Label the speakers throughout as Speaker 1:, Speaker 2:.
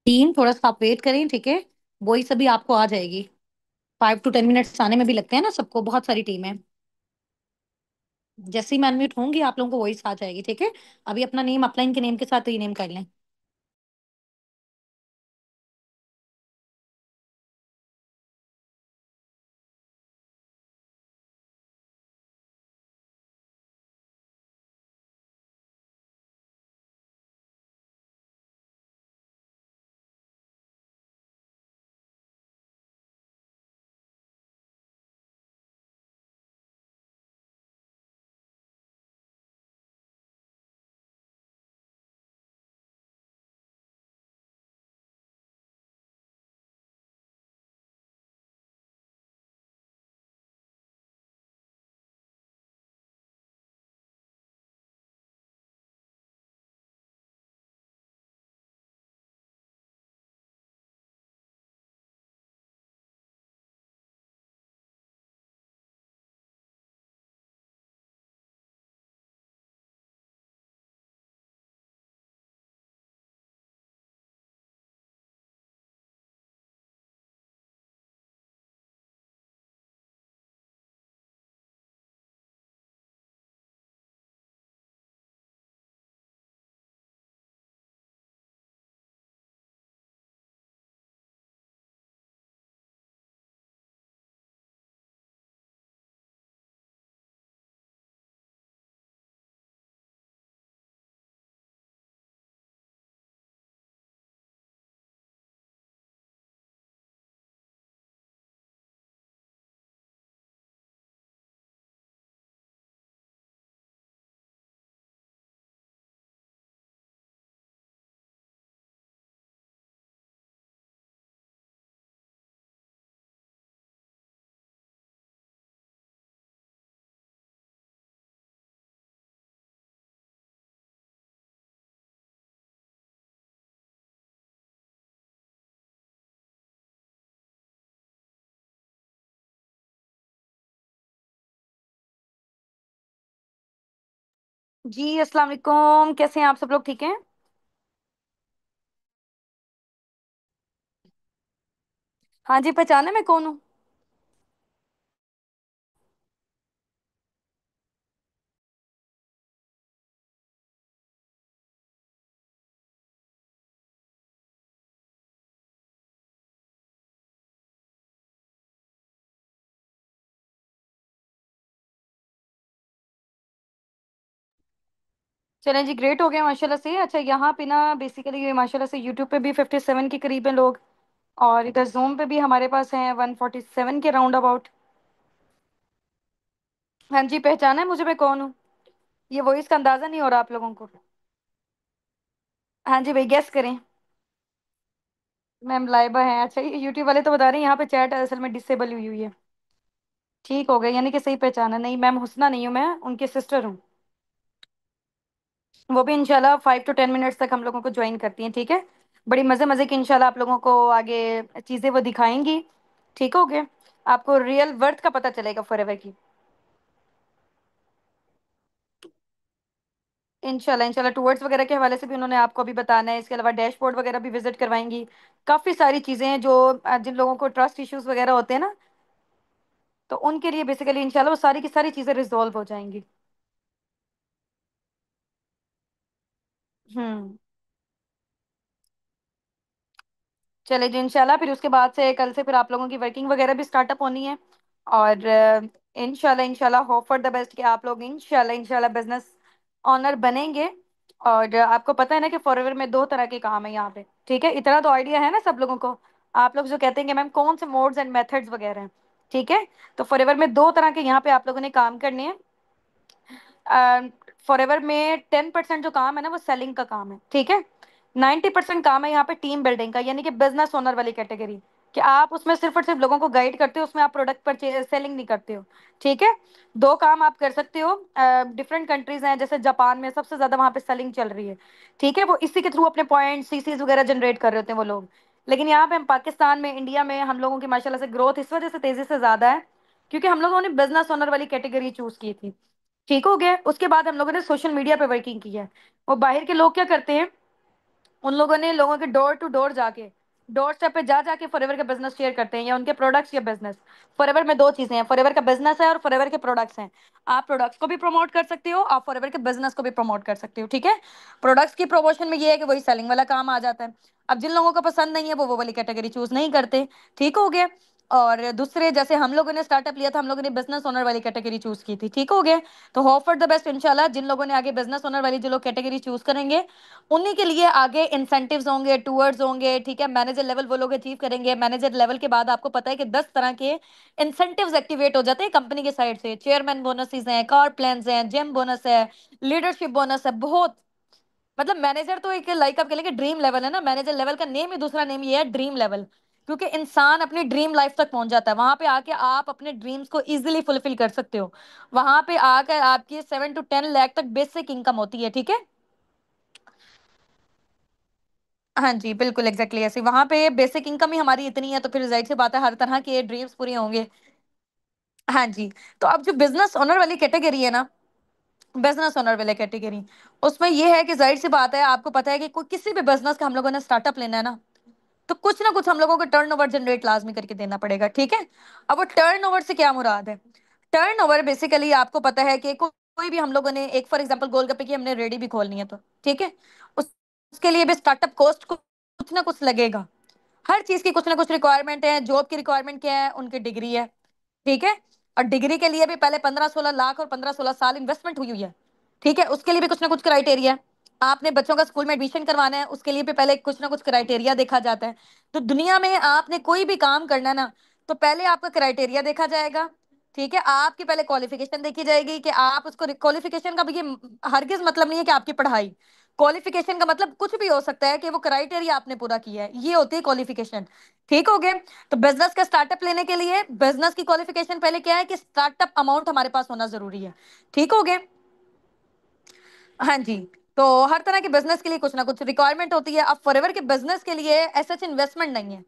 Speaker 1: Team थोड़ा सा आप वेट करें, ठीक है। वही सभी आपको आ जाएगी। 5 to 10 मिनट्स आने में भी लगते हैं ना सबको, बहुत सारी टीम है। जैसे ही मैं अनम्यूट होंगी आप लोगों को वॉइस आ जाएगी, ठीक है। अभी अपना नेम अपलाइन के नेम के साथ रीनेम कर लें। जी अस्सलाम वालेकुम, कैसे हैं आप सब लोग? ठीक हैं? हाँ जी, पहचाना मैं कौन हूँ? चलें जी, ग्रेट हो गया माशाल्लाह से। अच्छा, यहाँ पे ना बेसिकली माशाल्लाह से यूट्यूब पे भी 57 के करीब हैं लोग। और इधर जूम पे भी हमारे पास हैं 147 के राउंड अबाउट। हाँ जी, पहचाना है मुझे, मैं कौन हूँ? ये वॉइस का अंदाजा नहीं हो रहा आप लोगों को? हाँ जी भाई, गेस करें। मैम लाइबा है। अच्छा, ये यूट्यूब वाले तो बता रहे हैं यहाँ पे चैट असल में डिसेबल हुई हुई है। ठीक हो गया, यानी कि सही पहचाना। नहीं मैम, हुस्ना नहीं हूँ मैं, उनकी सिस्टर हूँ। वो भी इंशाल्लाह 5 to 10 मिनट्स तक हम लोगों को ज्वाइन करती हैं, ठीक है। बड़ी मजे मजे की इंशाल्लाह आप लोगों को आगे चीजें वो दिखाएंगी। ठीक हो गया। आपको रियल वर्थ का पता चलेगा फॉरएवर की। इंशाल्लाह इंशाल्लाह टूवर्ड्स वगैरह के हवाले से भी उन्होंने आपको अभी बताना है। इसके अलावा डैशबोर्ड वगैरह भी विजिट करवाएंगी। काफी सारी चीजें हैं जो जिन लोगों को ट्रस्ट इश्यूज वगैरह होते हैं ना, तो उनके लिए बेसिकली इंशाल्लाह वो सारी की सारी चीजें रिजॉल्व हो जाएंगी। हम्म। चले जी, इंशाल्लाह फिर उसके बाद से कल से फिर आप लोगों की वर्किंग वगैरह भी स्टार्टअप होनी है। और इंशाल्लाह इंशाल्लाह होप फॉर द बेस्ट कि आप लोग इंशाल्लाह इंशाल्लाह बिजनेस ऑनर बनेंगे। और आपको पता है ना कि फॉरएवर में दो तरह के काम है यहाँ पे, ठीक है। इतना तो आइडिया है ना सब लोगों को। आप लोग जो कहते हैं कि मैम कौन से मोड्स एंड मेथड्स वगैरह हैं, ठीक है। तो फॉरएवर में दो तरह के यहाँ पे आप लोगों ने काम करने हैं। फॉरएवर में 10% जो काम है ना वो सेलिंग का काम है, ठीक है। 90% काम है यहाँ पे टीम बिल्डिंग का, यानी कि बिजनेस ओनर वाली कैटेगरी। कि आप उसमें सिर्फ और सिर्फ लोगों को गाइड करते हो, उसमें आप प्रोडक्ट पर सेलिंग नहीं करते हो, ठीक है। दो काम आप कर सकते हो। डिफरेंट कंट्रीज हैं, जैसे जापान में सबसे ज्यादा वहां पे सेलिंग चल रही है, ठीक है। वो इसी के थ्रू अपने पॉइंट सीसीज वगैरह जनरेट कर रहे होते हैं वो लोग। लेकिन यहाँ पे हम पाकिस्तान में, इंडिया में हम लोगों की माशाल्लाह से ग्रोथ इस वजह से तेजी से ज्यादा है क्योंकि हम लोगों ने बिजनेस ओनर वाली कैटेगरी चूज की थी। ठीक हो गया। उसके बाद हम लोगों ने सोशल मीडिया पे वर्किंग की है। वो बाहर के लोग क्या करते हैं, उन लोगों ने लोगों के डोर टू डोर जाके, डोर स्टेप पे जा जाके फॉरएवर का बिजनेस शेयर करते हैं, या उनके प्रोडक्ट्स या बिजनेस। फॉरएवर में दो चीजें हैं, फॉरएवर का बिजनेस है और फॉरएवर के प्रोडक्ट्स हैं। आप प्रोडक्ट्स को भी प्रमोट कर सकते हो, आप फॉरएवर के बिजनेस को भी प्रमोट कर सकते हो, ठीक है। प्रोडक्ट्स की प्रमोशन में ये है कि वही सेलिंग वाला काम आ जाता है। अब जिन लोगों को पसंद नहीं है वो वाली कैटेगरी चूज नहीं करते, ठीक हो गया। और दूसरे, जैसे हम लोगों ने स्टार्टअप लिया था, हम लोगों ने बिजनेस ओनर वाली कैटेगरी चूज की थी, ठीक हो गया। तो होप फॉर द बेस्ट इंशाल्लाह, जिन लोगों ने आगे बिजनेस ओनर वाली जो लोग कैटेगरी चूज करेंगे, उन्हीं के लिए आगे इंसेंटिव्स होंगे, टूवर्ड्स होंगे, ठीक है। मैनेजर लेवल वो लोग अचीव करेंगे। मैनेजर लेवल के बाद आपको पता है कि 10 तरह के इंसेंटिव्स एक्टिवेट हो जाते हैं कंपनी के साइड से। चेयरमैन बोनसेस हैं, कार प्लान हैं, जिम बोनस है, लीडरशिप बोनस है, बहुत। मतलब मैनेजर तो एक लाइक आप कह लेंगे ड्रीम लेवल है ना, मैनेजर लेवल का नेम ही, दूसरा नेम ये है ड्रीम लेवल। क्योंकि इंसान अपनी ड्रीम लाइफ तक पहुंच जाता है, वहां पे आके आप अपने ड्रीम्स को इजीली फुलफिल कर सकते हो। वहां पे आकर आपकी 7 to 10 लाख तक बेसिक इनकम होती है, ठीक है। हाँ जी, बिल्कुल एग्जैक्टली ऐसे वहां पे बेसिक इनकम ही हमारी इतनी है, तो फिर जाहिर सी बात है हर तरह के ड्रीम्स पूरे होंगे। हाँ जी। तो अब जो बिजनेस ओनर वाली कैटेगरी है ना, बिजनेस ओनर वाली कैटेगरी, उसमें ये है कि जाहिर सी बात है, आपको पता है कि कोई किसी भी बिजनेस का हम लोगों ने स्टार्टअप लेना है ना, तो कुछ ना कुछ हम लोगों को टर्नओवर जनरेट लाजमी करके देना पड़ेगा, ठीक है। अब वो टर्नओवर से क्या मुराद है? टर्नओवर बेसिकली आपको पता है कि कोई भी हम लोगों ने एक फॉर एग्जांपल गोलगप्पे की हमने रेडी भी खोलनी है तो, ठीक है, उसके लिए भी स्टार्टअप कॉस्ट कुछ ना कुछ लगेगा। हर चीज की कुछ ना कुछ रिक्वायरमेंट है। जॉब की रिक्वायरमेंट क्या है? उनकी डिग्री है, ठीक है। और डिग्री के लिए भी पहले 15-16 लाख और 15-16 साल इन्वेस्टमेंट हुई हुई है, ठीक है। उसके लिए भी कुछ ना कुछ क्राइटेरिया है। आपने बच्चों का स्कूल में एडमिशन करवाना है, उसके लिए भी पहले कुछ ना कुछ क्राइटेरिया देखा जाता है। तो दुनिया में आपने कोई भी काम करना है ना, तो पहले आपका क्राइटेरिया देखा जाएगा, ठीक है। आपकी पहले क्वालिफिकेशन देखी जाएगी कि आप उसको, क्वालिफिकेशन का भी ये हरगिज मतलब नहीं है कि आपकी पढ़ाई। क्वालिफिकेशन का मतलब कुछ भी हो सकता है कि वो क्राइटेरिया आपने पूरा किया है, ये होती है क्वालिफिकेशन, ठीक हो गया। तो बिजनेस का स्टार्टअप लेने के लिए बिजनेस की क्वालिफिकेशन पहले क्या है कि स्टार्टअप अमाउंट हमारे पास होना जरूरी है, ठीक हो गया। हाँ जी। तो हर तरह के बिजनेस के लिए कुछ ना कुछ रिक्वायरमेंट होती है। अब फॉरएवर के बिजनेस के लिए ऐसा इन्वेस्टमेंट नहीं है,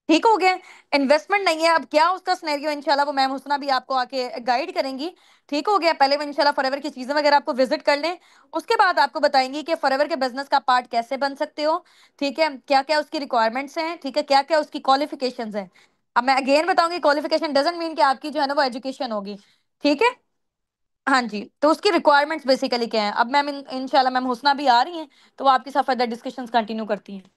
Speaker 1: ठीक हो गया। इन्वेस्टमेंट नहीं है, अब क्या उसका सिनेरियो इंशाल्लाह वो मैम हुसना भी आपको आके गाइड करेंगी, ठीक हो गया। पहले वो इंशाल्लाह फॉरएवर की चीजें वगैरह आपको विजिट कर लें, उसके बाद आपको बताएंगी कि फॉरएवर के बिजनेस का पार्ट कैसे बन सकते हो, ठीक है। क्या क्या उसकी रिक्वायरमेंट्स हैं, ठीक है, क्या क्या उसकी क्वालिफिकेशंस हैं। अब मैं अगेन बताऊंगी, क्वालिफिकेशन डजंट मीन कि आपकी जो है ना वो एजुकेशन होगी, ठीक है। हाँ जी। तो उसकी रिक्वायरमेंट्स बेसिकली क्या है, अब मैम इंशाल्लाह मैम हुसना भी आ रही हैं, तो वो आपके साथ फर्दर डिस्कशंस कंटिन्यू करती हैं।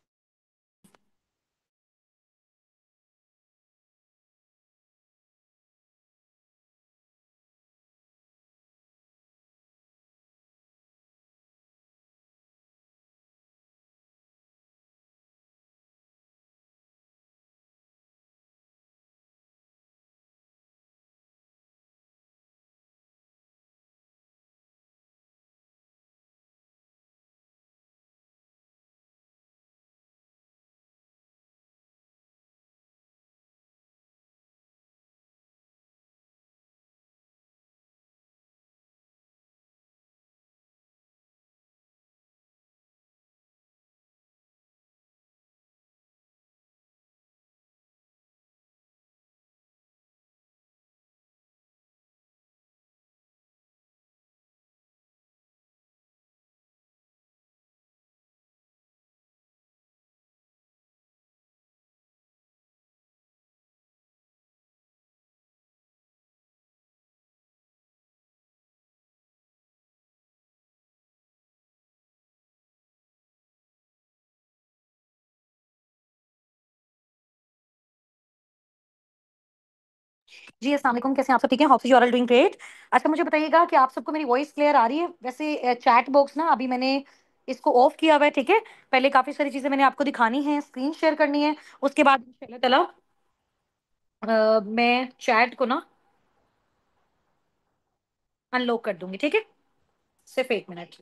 Speaker 1: जी अस्सलाम वालेकुम, कैसे हैं आप सब? ठीक है, hope you are all doing great. अच्छा मुझे बताइएगा कि आप सबको मेरी वॉइस क्लियर आ रही है? वैसे चैट बॉक्स ना अभी मैंने इसको ऑफ किया हुआ है, ठीक है। पहले काफी सारी चीजें मैंने आपको दिखानी है, स्क्रीन शेयर करनी है, उसके बाद इंशाल्लाह ताला मैं चैट को ना अनलॉक कर दूंगी, ठीक है। सिर्फ 1 मिनट।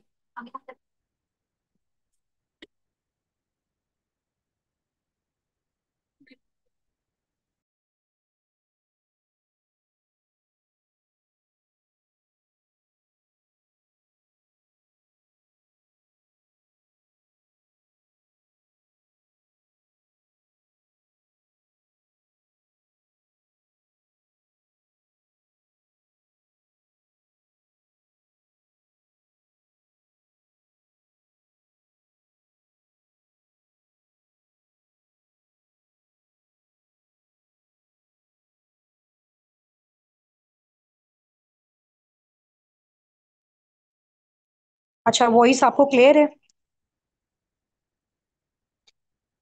Speaker 1: अच्छा, वॉइस आपको क्लियर है?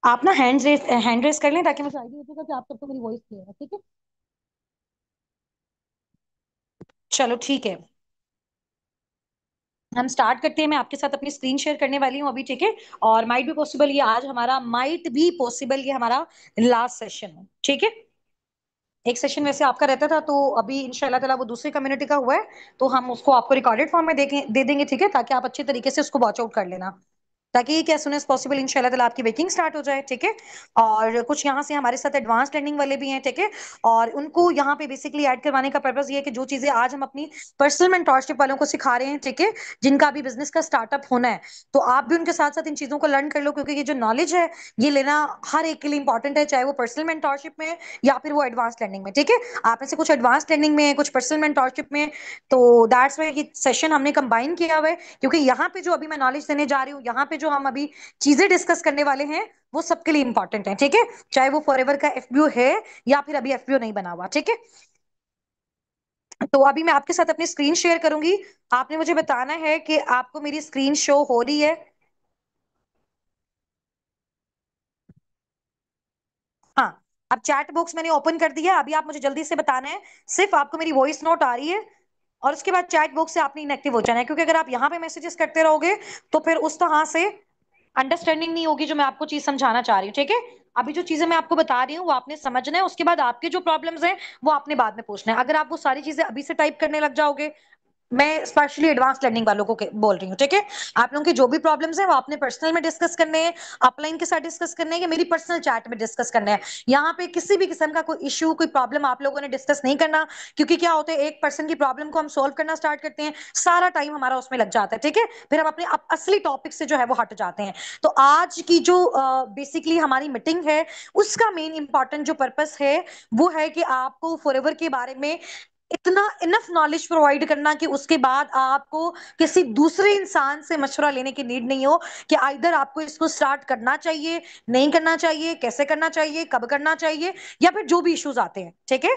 Speaker 1: आप ना हैंड रेस कर लें ताकि मुझे आइडिया हो जाएगा कि आप सबको मेरी वॉइस क्लियर है, ठीक है? चलो ठीक है, हम स्टार्ट करते हैं। मैं आपके साथ अपनी स्क्रीन शेयर करने वाली हूँ अभी, ठीक है? और माइट बी पॉसिबल ये हमारा लास्ट सेशन है, ठीक है? एक सेशन वैसे आपका रहता था, तो अभी इंशाल्लाह ताला वो दूसरी कम्युनिटी का हुआ है, तो हम उसको आपको रिकॉर्डेड फॉर्म में दे देंगे, ठीक है? ताकि आप अच्छे तरीके से उसको वॉच आउट कर लेना, ताकि क्या सुन एज पॉसिबल इंशाल्लाह ताला आपकी बेकिंग स्टार्ट हो जाए, ठीक है? और कुछ यहाँ से हमारे साथ एडवांस लर्निंग वाले भी हैं, ठीक है? और उनको यहाँ पे बेसिकली ऐड करवाने का पर्पज ये है कि जो चीजें आज हम अपनी पर्सनल मेंटोरशिप वालों को सिखा रहे हैं, ठीक है, जिनका भी बिजनेस का स्टार्टअप होना है, तो आप भी उनके साथ साथ इन चीजों को लर्न कर लो, क्योंकि ये जो नॉलेज है ये लेना हर एक के लिए इंपॉर्टेंट है, चाहे वो पर्सनल मेंटोरशिप में है या फिर वो एडवांस लर्निंग में, ठीक है? आप में से कुछ एडवांस लर्निंग में है, कुछ पर्सनल मेंटोरशिप में है, तो दैट्स वाई ये सेशन हमने कंबाइन किया हुआ है, क्योंकि यहाँ पे जो अभी मैं नॉलेज देने जा रही हूँ, यहाँ पे जो हम अभी चीजें डिस्कस करने वाले हैं, वो सबके लिए इंपॉर्टेंट है, ठीक है? चाहे वो फॉरएवर का एफबीओ है या फिर अभी एफबीओ नहीं बना हुआ, ठीक है? तो अभी मैं आपके साथ अपनी स्क्रीन शेयर करूंगी। आपने मुझे बताना है कि आपको मेरी स्क्रीन शो हो रही है। हाँ, अब चैट बॉक्स मैंने ओपन कर दिया, अभी आप मुझे जल्दी से बताना है सिर्फ आपको मेरी वॉइस नोट आ रही है, और उसके बाद चैट बॉक्स से आपने इनएक्टिव हो जाना है, क्योंकि अगर आप यहाँ पे मैसेजेस करते रहोगे तो फिर उस तरह से अंडरस्टैंडिंग नहीं होगी जो मैं आपको चीज समझाना चाह रही हूँ, ठीक है? अभी जो चीजें मैं आपको बता रही हूँ वो आपने समझना है, उसके बाद आपके जो प्रॉब्लम्स हैं वो आपने बाद में पूछना है। अगर आप वो सारी चीजें अभी से टाइप करने लग जाओगे, मैं स्पेशली एडवांस लर्निंग वालों को बोल रही हूँ, ठीक है? आप लोगों के जो भी प्रॉब्लम्स हैं वो आपने पर्सनल में डिस्कस करने हैं, अपलाइन के साथ डिस्कस करने हैं, या मेरी पर्सनल चैट में डिस्कस करने हैं। यहाँ पे किसी भी किस्म का कोई इशू, कोई प्रॉब्लम आप लोगों ने डिस्कस नहीं करना, क्योंकि क्या होता है, एक पर्सन की प्रॉब्लम को हम सोल्व करना स्टार्ट करते हैं, सारा टाइम हमारा उसमें लग जाता है, ठीक है? फिर हम अपने असली टॉपिक से जो है वो हट जाते हैं। तो आज की जो बेसिकली हमारी मीटिंग है, उसका मेन इंपॉर्टेंट जो पर्पस है वो है कि आपको फॉरएवर के बारे में इतना इनफ नॉलेज प्रोवाइड करना कि उसके बाद आपको किसी दूसरे इंसान से मशवरा लेने की नीड नहीं हो, कि आइदर आपको इसको स्टार्ट करना चाहिए, नहीं करना चाहिए, कैसे करना चाहिए, कब करना चाहिए, या फिर जो भी इश्यूज आते हैं, ठीक है?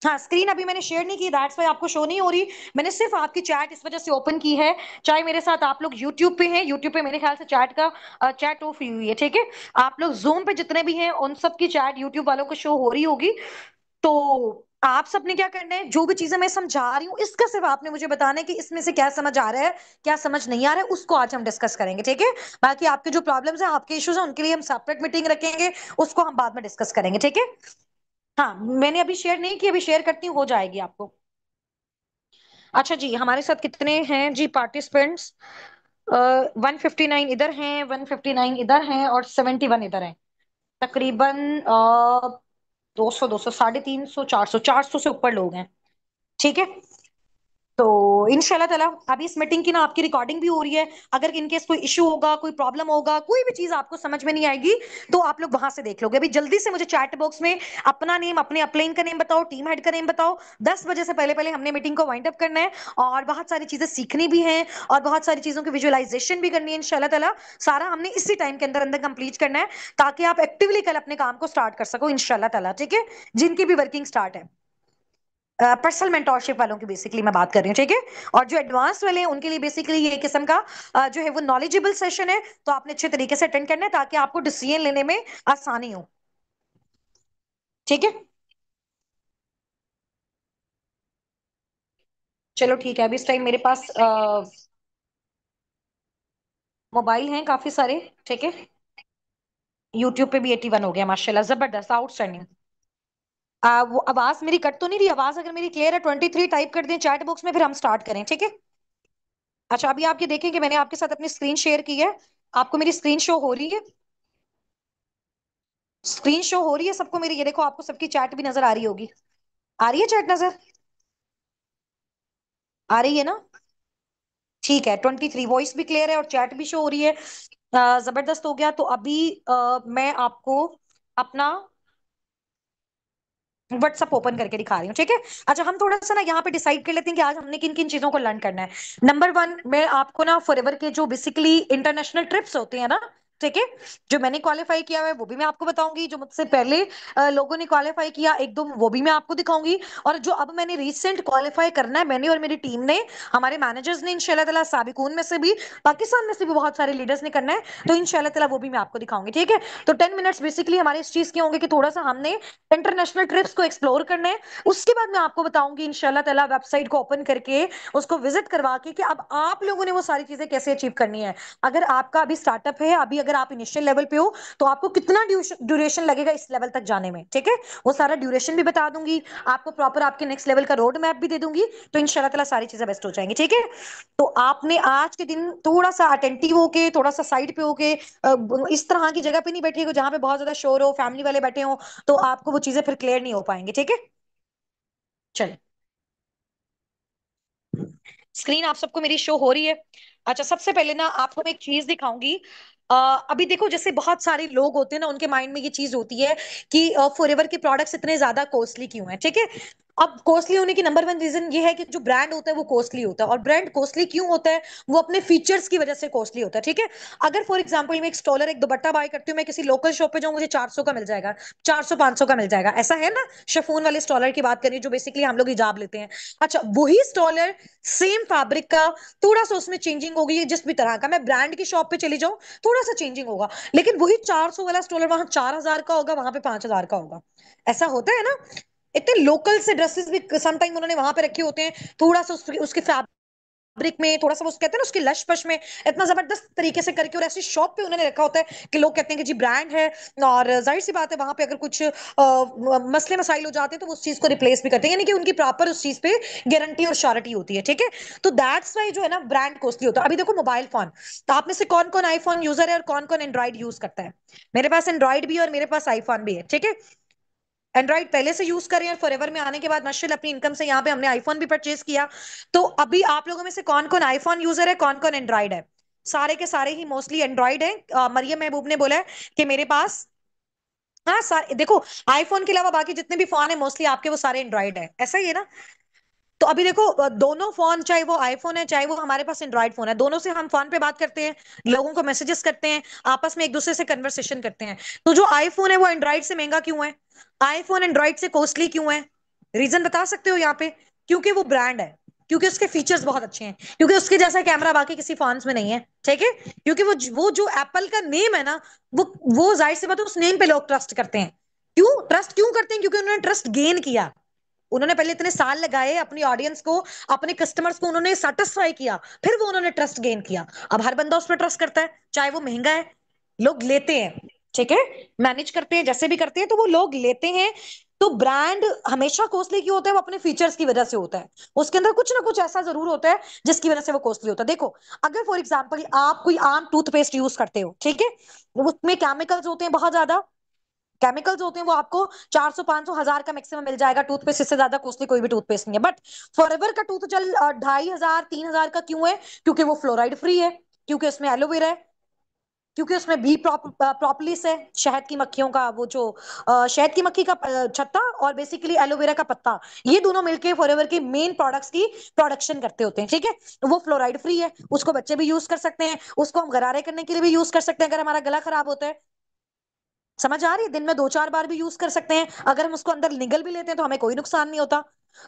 Speaker 1: हाँ, स्क्रीन अभी मैंने शेयर नहीं की, दैट्स वाई आपको शो नहीं हो रही। मैंने सिर्फ आपकी चैट इस वजह से ओपन की है, चाहे मेरे साथ आप लोग यूट्यूब पे हैं, यूट्यूब पे मेरे ख्याल से चैट ऑफ हुई है, ठीक है? आप लोग जूम पे जितने भी हैं उन सब की चैट यूट्यूब वालों को शो हो रही होगी। तो आप सबने क्या करना है, जो भी चीजें मैं समझा रही हूँ इसका सिर्फ आपने मुझे बताना है कि इसमें से क्या समझ आ रहा है, क्या समझ नहीं आ रहा है, उसको आज हम डिस्कस करेंगे, ठीक है? बाकी आपके जो प्रॉब्लम्स हैं, आपके इश्यूज हैं, उनके लिए हम सेपरेट मीटिंग रखेंगे, उसको हम बाद में डिस्कस करेंगे, ठीक है? हाँ, मैंने अभी शेयर नहीं की, अभी शेयर करती हूँ, हो जाएगी आपको। अच्छा जी, हमारे साथ कितने हैं जी पार्टिसिपेंट्स? 159 इधर हैं, 159 इधर हैं, और 71 इधर हैं। तकरीबन 200 350 400 से ऊपर लोग हैं, ठीक है? तो इंशाल्लाह ताला अभी इस मीटिंग की ना आपकी रिकॉर्डिंग भी हो रही है। अगर इनकेस कोई इशू होगा, कोई प्रॉब्लम होगा, कोई भी चीज आपको समझ में नहीं आएगी, तो आप लोग वहां से देख लोगे। अभी जल्दी से मुझे चैट बॉक्स में अपना नेम, अपने अपलाइन का नेम बताओ, टीम हेड का नेम बताओ। 10 बजे से पहले पहले हमने मीटिंग को वाइंड अप करना है, और बहुत सारी चीजें सीखनी भी है, और बहुत सारी चीजों की विजुअलाइजेशन भी करनी है इंशाल्लाह ताला। सारा हमने इसी टाइम के अंदर अंदर कंप्लीट करना है, ताकि आप एक्टिवली कल अपने काम को स्टार्ट कर सको इंशाल्लाह ताला, ठीक है? जिनकी भी वर्किंग स्टार्ट है, पर्सनल मेंटोरशिप वालों की बेसिकली मैं बात कर रही हूँ, ठीक है? और जो एडवांस वाले हैं उनके लिए बेसिकली ये किस्म का जो है वो नॉलेजेबल सेशन है, तो आपने अच्छे तरीके से अटेंड करना है ताकि आपको डिसीजन लेने में आसानी हो, ठीक है? चलो ठीक है, अभी इस टाइम मेरे पास मोबाइल हैं काफी सारे, ठीक है? यूट्यूब पे भी 81 हो गया, माशाल्लाह, जबरदस्त, आउटस्टैंडिंग। वो आवाज मेरी कट तो नहीं रही? आवाज अगर मेरी क्लियर है 23 टाइप कर दें चैट बॉक्स में, फिर हम स्टार्ट करें, ठीक है? अच्छा, अभी आप ये देखें कि मैंने आपके साथ अपनी स्क्रीन शेयर की है। आपको मेरी स्क्रीन शो हो रही है? स्क्रीन शो हो रही है सबको मेरी? ये देखो, आपको सबकी चैट भी नजर आ रही होगी। आ रही है चैट नजर? आ रही है ना? ठीक है, 23 वॉइस भी क्लियर है और चैट भी शो हो रही है। जबरदस्त हो गया। तो अभी मैं आपको अपना व्हाट्सअप ओपन करके दिखा रही हूँ, ठीक है? अच्छा, हम थोड़ा सा ना यहाँ पे डिसाइड कर लेते हैं कि आज हमने किन किन चीजों को लर्न करना है। नंबर 1, मैं आपको ना फॉरएवर के जो बेसिकली इंटरनेशनल ट्रिप्स होते हैं ना,
Speaker 2: ठीक है। जो मैंने क्वालिफाई किया हुआ है वो भी मैं आपको बताऊंगी, जो मुझसे पहले लोगों ने क्वालिफाई किया एक दो, वो भी मैं आपको दिखाऊंगी। और जो अब मैंने रिसेंट क्वालिफाई करना है, मैंने और मेरी टीम ने, हमारे मैनेजर्स ने इंशाल्लाह ताला, साबिकून में से भी, पाकिस्तान में से भी बहुत सारे लीडर्स ने करना है, तो इंशाल्लाह ताला वो भी मैं आपको दिखाऊंगी। ठीक है। तो 10 मिनट्स बेसिकली हमारे इस चीज के होंगे कि थोड़ा सा हमने इंटरनेशनल ट्रिप्स को एक्सप्लोर करना है। उसके बाद मैं आपको बताऊंगी इंशाल्लाह ताला, वेबसाइट को ओपन करके, उसको विजिट करवा के, कि अब आप लोगों ने वो सारी चीजें कैसे अचीव करनी है। अगर आपका अभी स्टार्टअप है, अभी अगर आप इनिशियल लेवल पे हो, तो आपको कितना ड्यूरेशन लगेगा इस लेवल तक जाने में। ठीक है। वो सारा ड्यूरेशन भी बता दूंगी आपको, प्रॉपर आपके नेक्स्ट लेवल का रोड मैप भी दे दूंगी। तो इंशाल्लाह ताला सारी चीजें बेस्ट हो जाएंगी। ठीक है। तो आपने आज के दिन थोड़ा सा अटेंटिव होके, थोड़ा सा साइड पे होके, इस तरह की जगह पे नहीं बैठिएगा जहां पे बहुत ज्यादा शोर हो, फैमिली वाले बैठे हो, तो आपको वो चीजें फिर क्लियर नहीं हो पाएंगी। ठीक है। चलिए, स्क्रीन आप सबको मेरी शो हो रही है? अच्छा, सबसे पहले ना आपको मैं एक चीज दिखाऊंगी। अभी देखो, जैसे बहुत सारे लोग होते हैं ना, उनके माइंड में ये चीज होती है कि फॉरएवर के प्रोडक्ट्स इतने ज्यादा कॉस्टली क्यों हैं। ठीक है। अब कॉस्टली होने की नंबर वन रीजन ये है कि जो ब्रांड होता है वो कॉस्टली होता है। और ब्रांड कॉस्टली क्यों होता है? वो अपने फीचर्स की वजह से कॉस्टली होता है। ठीक है। अगर फॉर एग्जाम्पल मैं एक स्टॉलर, एक दुपट्टा बाय करती हूँ, मैं किसी लोकल शॉप पे जाऊँ, मुझे 400 का मिल जाएगा, 400 500 का मिल जाएगा, ऐसा है ना। शिफॉन वाले स्टॉलर की बात करें, जो बेसिकली हम लोग हिजाब लेते हैं। अच्छा, वही स्टॉलर, सेम फैब्रिक का, थोड़ा सा उसमें चेंजिंग होगी, जिस भी तरह का, मैं ब्रांड की शॉप पे चली जाऊं, थोड़ा सा चेंजिंग होगा, लेकिन वही 400 वाला स्टॉलर वहां 4000 का होगा, वहां पे 5000 का होगा। ऐसा होता है ना। इतने लोकल से ड्रेसेस भी समटाइम उन्होंने वहां पे रखे होते हैं, थोड़ा सा उसके फैब्रिक में, थोड़ा सा वो कहते हैं ना उसकी लश पश में, इतना जबरदस्त तरीके से करके, और ऐसी शॉप पे उन्होंने रखा होता है कि लोग कहते हैं कि जी ब्रांड है। और जाहिर सी बात है, वहां पे अगर कुछ मसले मसाइल हो जाते हैं, तो वो उस चीज को रिप्लेस भी करते हैं, यानी कि उनकी प्रॉपर उस चीज पे गारंटी और श्योरिटी होती है। ठीक है। तो दैट्स वाई जो है ना, ब्रांड कॉस्टली होता है। अभी देखो मोबाइल फोन, तो आप में से कौन कौन आईफोन यूजर है और कौन कौन एंड्रॉइड यूज करता है? मेरे पास एंड्रॉइड भी है और मेरे पास आईफोन भी है। ठीक है। एंड्रॉइड पहले से यूज कर रहे हैं, और फॉरएवर में आने के बाद माशाल्लाह अपनी इनकम से यहाँ पे हमने आईफोन भी परचेज किया। तो अभी आप लोगों में से कौन कौन आईफोन यूजर है, कौन कौन एंड्रॉइड है? सारे के सारे ही मोस्टली एंड्रॉइड है। मरियम महबूब ने बोला है कि मेरे पास, हाँ सारे देखो, आईफोन के अलावा बाकी जितने भी फोन है मोस्टली आपके, वो सारे एंड्रॉइड है, ऐसा ही है ना। तो अभी देखो, दोनों फोन, चाहे वो आईफोन है चाहे वो हमारे पास एंड्रॉइड फोन है, दोनों से हम फोन पे बात करते हैं, लोगों को मैसेजेस करते हैं, आपस में एक दूसरे से कन्वर्सेशन करते हैं। तो जो आईफोन है वो एंड्रॉइड से महंगा क्यों है? आईफोन एंड्रॉइड से कॉस्टली क्यों है? रीजन बता सकते हो यहाँ पे? क्योंकि वो ब्रांड है, क्योंकि उसके फीचर्स बहुत अच्छे हैं, क्योंकि उसके जैसा कैमरा बाकी किसी फोन्स में नहीं है। ठीक है। क्योंकि वो जो एप्पल का नेम है ना, वो जाहिर सी बात है, उस नेम पे लोग ट्रस्ट करते हैं। क्यों ट्रस्ट क्यों करते हैं? क्योंकि उन्होंने ट्रस्ट गेन किया। उन्होंने पहले इतने साल लगाए अपनी ऑडियंस को, अपने कस्टमर्स को उन्होंने सेटिस्फाई किया, फिर वो उन्होंने ट्रस्ट गेन किया। अब हर बंदा उस पर ट्रस्ट करता है, चाहे वो महंगा है, लोग लेते हैं। ठीक है। मैनेज करते हैं, जैसे भी करते हैं, तो वो लोग लेते हैं। तो ब्रांड हमेशा कॉस्टली क्यों होता है? वो अपने फीचर्स की वजह से होता है। उसके अंदर कुछ ना कुछ ऐसा जरूर होता है जिसकी वजह से वो कॉस्टली होता है। देखो, अगर फॉर एग्जाम्पल आप कोई आम टूथपेस्ट यूज करते हो, ठीक है, उसमें केमिकल्स होते हैं बहुत ज्यादा, केमिकल्स होते हैं, वो आपको 400 500 1000 का मैक्सिमम मिल जाएगा टूथपेस्ट, इससे ज्यादा कॉस्टली कोई भी टूथपेस्ट नहीं है। बट फॉरएवर का टूथ जल 2500 3000 का क्यों है? क्योंकि वो फ्लोराइड फ्री है, क्योंकि उसमें एलोवेरा है, क्योंकि उसमें बी प्रोपोलिस है, शहद की मक्खियों का वो जो शहद की मक्खी का छत्ता, और बेसिकली एलोवेरा का पत्ता, ये दोनों मिलके फॉरएवर के मेन प्रोडक्ट्स की प्रोडक्शन करते होते हैं। ठीक है। वो फ्लोराइड फ्री है, उसको बच्चे भी यूज कर सकते हैं, उसको हम गरारे करने के लिए भी यूज कर सकते हैं, अगर हमारा गला खराब होता है। समझ आ रही है? दिन में 2 4 बार भी यूज कर सकते हैं, अगर हम उसको अंदर निगल भी लेते हैं तो हमें कोई नुकसान नहीं होता।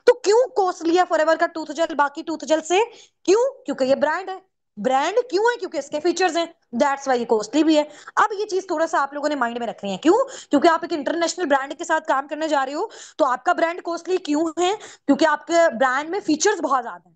Speaker 2: तो क्यों कॉस्टली है फॉरएवर का टूथ जेल बाकी टूथ जेल से? क्यों? क्योंकि ये ब्रांड है। ब्रांड क्यों है? क्योंकि इसके फीचर्स हैं, दैट्स वाई ये कॉस्टली भी है। अब ये चीज थोड़ा सा आप लोगों ने माइंड में रखनी है। क्यों? क्योंकि आप एक इंटरनेशनल ब्रांड के साथ काम करने जा रहे हो। तो आपका ब्रांड कॉस्टली क्यों है? क्योंकि आपके ब्रांड में फीचर्स बहुत ज्यादा हैं,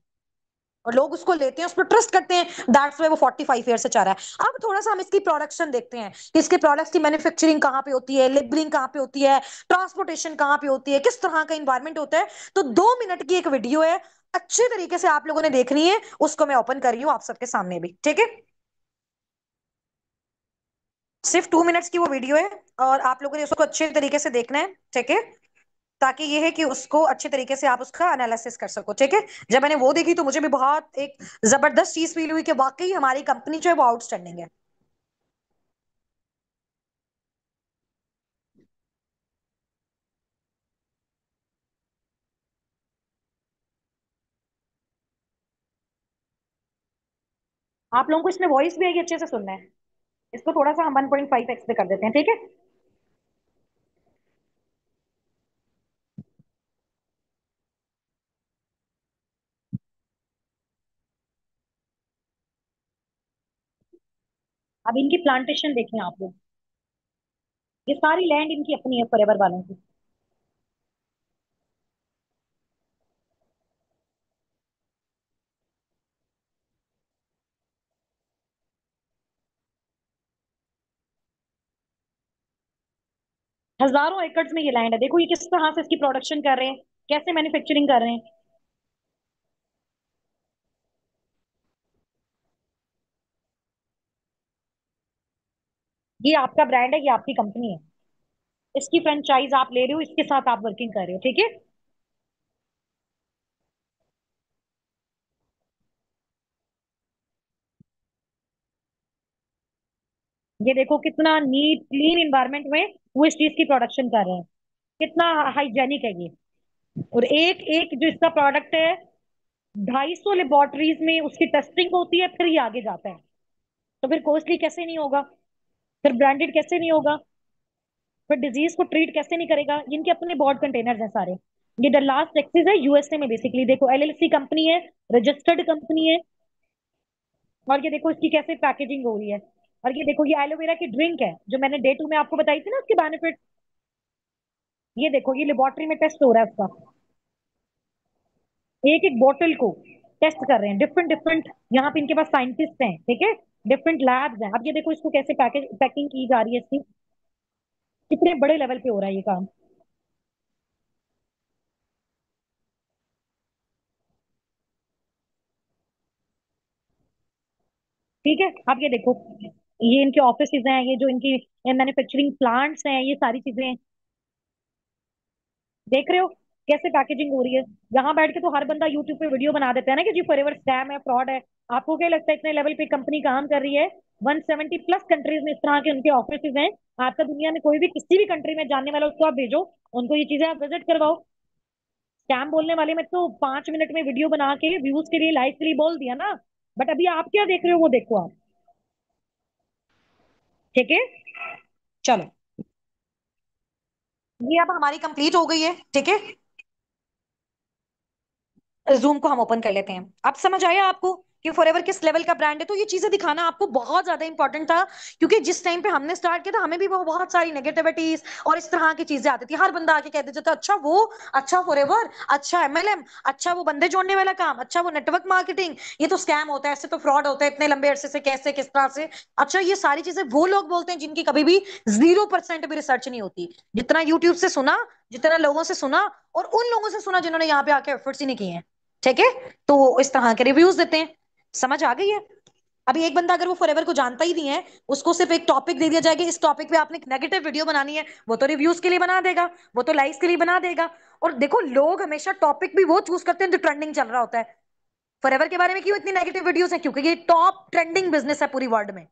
Speaker 2: और लोग उसको लेते हैं, उस पर ट्रस्ट करते हैं, दैट्स वाई वो 45 ईयर से चल रहा है। अब थोड़ा सा हम इसकी प्रोडक्शन देखते हैं कि इसके प्रोडक्ट्स की मैन्युफैक्चरिंग कहाँ पे होती है, लेबलिंग कहाँ पे होती है, ट्रांसपोर्टेशन कहाँ पे होती है, किस तरह का इन्वायरमेंट होता है। तो 2 मिनट की एक वीडियो है, अच्छे तरीके से आप लोगों ने देखनी है, उसको मैं ओपन कर रही हूँ आप सबके सामने भी। ठीक है। सिर्फ 2 मिनट्स की वो वीडियो है, और आप लोगों ने उसको अच्छे तरीके से देखना है। ठीक है। ताकि ये है कि उसको अच्छे तरीके से आप उसका एनालिसिस कर सको। ठीक है। जब मैंने वो देखी तो मुझे भी बहुत एक जबरदस्त चीज फील हुई कि वाकई हमारी कंपनी जो है वो आउटस्टैंडिंग है। आप लोगों को इसमें वॉइस भी आएगी, अच्छे से सुनना है। इसको थोड़ा सा हम 1.5x पे कर देते हैं, ठीक है। अब इनकी प्लांटेशन देखें आप लोग, ये सारी लैंड इनकी अपनी है फॉरएवर वालों की। हजारों एकड़ में ये लैंड है, देखो ये किस तरह से इसकी प्रोडक्शन कर रहे हैं, कैसे मैन्युफैक्चरिंग कर रहे हैं। ये आपका ब्रांड है, ये आपकी कंपनी है, इसकी फ्रेंचाइज आप ले रहे हो, इसके साथ आप वर्किंग कर रहे हो, ठीक है। ये देखो कितना नीट क्लीन इन्वायरमेंट में वो इस चीज की प्रोडक्शन कर रहे हैं, कितना हाइजेनिक है ये। और एक एक जो इसका प्रोडक्ट है, 250 लेबोरेटरीज में उसकी टेस्टिंग होती है, फिर ये आगे जाता है। तो फिर कॉस्टली कैसे नहीं होगा, फिर ब्रांडेड कैसे नहीं होगा, फिर डिजीज को ट्रीट कैसे नहीं करेगा। इनके अपने बोर्ड कंटेनर्स हैं सारे। ये डल्लास टेक्सास है, यूएसए में, बेसिकली देखो एलएलसी कंपनी है, रजिस्टर्ड कंपनी है। और ये देखो इसकी कैसे पैकेजिंग हो रही है। और ये देखो ये एलोवेरा की ड्रिंक है जो मैंने डे 2 में आपको बताई थी ना उसके बेनिफिट। ये देखो ये लेबोरेटरी में टेस्ट हो रहा है उसका, एक एक बोतल को टेस्ट कर रहे हैं, डिफरेंट डिफरेंट। यहाँ पे इनके पास साइंटिस्ट हैं, ठीक है, डिफरेंट लैब्स हैं। अब ये देखो इसको कैसे पैकिंग की जा रही है इसकी, कितने बड़े लेवल पे हो रहा है ये काम। ठीक है, अब ये देखो ये इनके ऑफिसेज हैं, ये जो इनकी मैन्युफैक्चरिंग प्लांट्स हैं, ये सारी चीजें देख रहे हो कैसे पैकेजिंग हो रही है। यहाँ बैठ के तो हर बंदा यूट्यूब पे वीडियो बना देता है ना कि जी फॉरएवर स्कैम है, फ्रॉड है। आपको क्या लगता है इतने लेवल पे कंपनी काम कर रही है? 170 प्लस कंट्रीज में इस तरह के उनके ऑफिस हैं। आपका दुनिया में कोई भी किसी भी कंट्री में जानने वाला उसको आप भेजो, उनको ये चीजें आप विजिट करवाओ। स्कैम बोलने वाले में तो 5 मिनट में वीडियो बना के व्यूज के लिए, लाइक के लिए बोल दिया ना। बट अभी आप क्या देख रहे हो वो देखो आप, ठीक है। चलो, ये अब हमारी कंप्लीट हो गई है, ठीक है। जूम को हम ओपन कर लेते हैं। अब समझ आया आपको कि फॉरएवर किस लेवल का ब्रांड है? तो ये चीजें दिखाना आपको बहुत ज्यादा इंपॉर्टेंट था, क्योंकि जिस टाइम पे हमने स्टार्ट किया था हमें भी वो बहुत सारी नेगेटिविटीज और इस तरह की चीजें आती थी। हर बंदा आके कह देता था अच्छा वो, अच्छा फॉरएवर, अच्छा एमएलएम, अच्छा वो बंदे जोड़ने वाला काम, अच्छा वो नेटवर्क मार्केटिंग, ये तो स्कैम होता है, ऐसे तो फ्रॉड होता है, इतने लंबे अरसे से कैसे किस तरह से। अच्छा ये सारी चीजें वो लोग बोलते हैं जिनकी कभी भी 0% भी रिसर्च नहीं होती। जितना यूट्यूब से सुना, जितना लोगों से सुना, और उन लोगों से सुना जिन्होंने यहाँ पे आके एफर्ट्स ही नहीं किए हैं, ठीक है। तो वो इस तरह के रिव्यूज देते हैं। समझ आ गई है? अभी एक बंदा अगर वो फॉरएवर को जानता ही नहीं है, उसको सिर्फ एक टॉपिक दे दिया जाएगा, इस टॉपिक पे आपने एक नेगेटिव वीडियो बनानी है, वो तो रिव्यूज के लिए बना देगा, वो तो लाइक्स के लिए बना देगा। और देखो लोग हमेशा टॉपिक भी वो चूज करते हैं जो ट्रेंडिंग चल रहा होता है। फॉरएवर के बारे में क्यों इतनी नेगेटिव वीडियोस हैं? क्योंकि ये टॉप ट्रेंडिंग बिजनेस है पूरी वर्ल्ड में।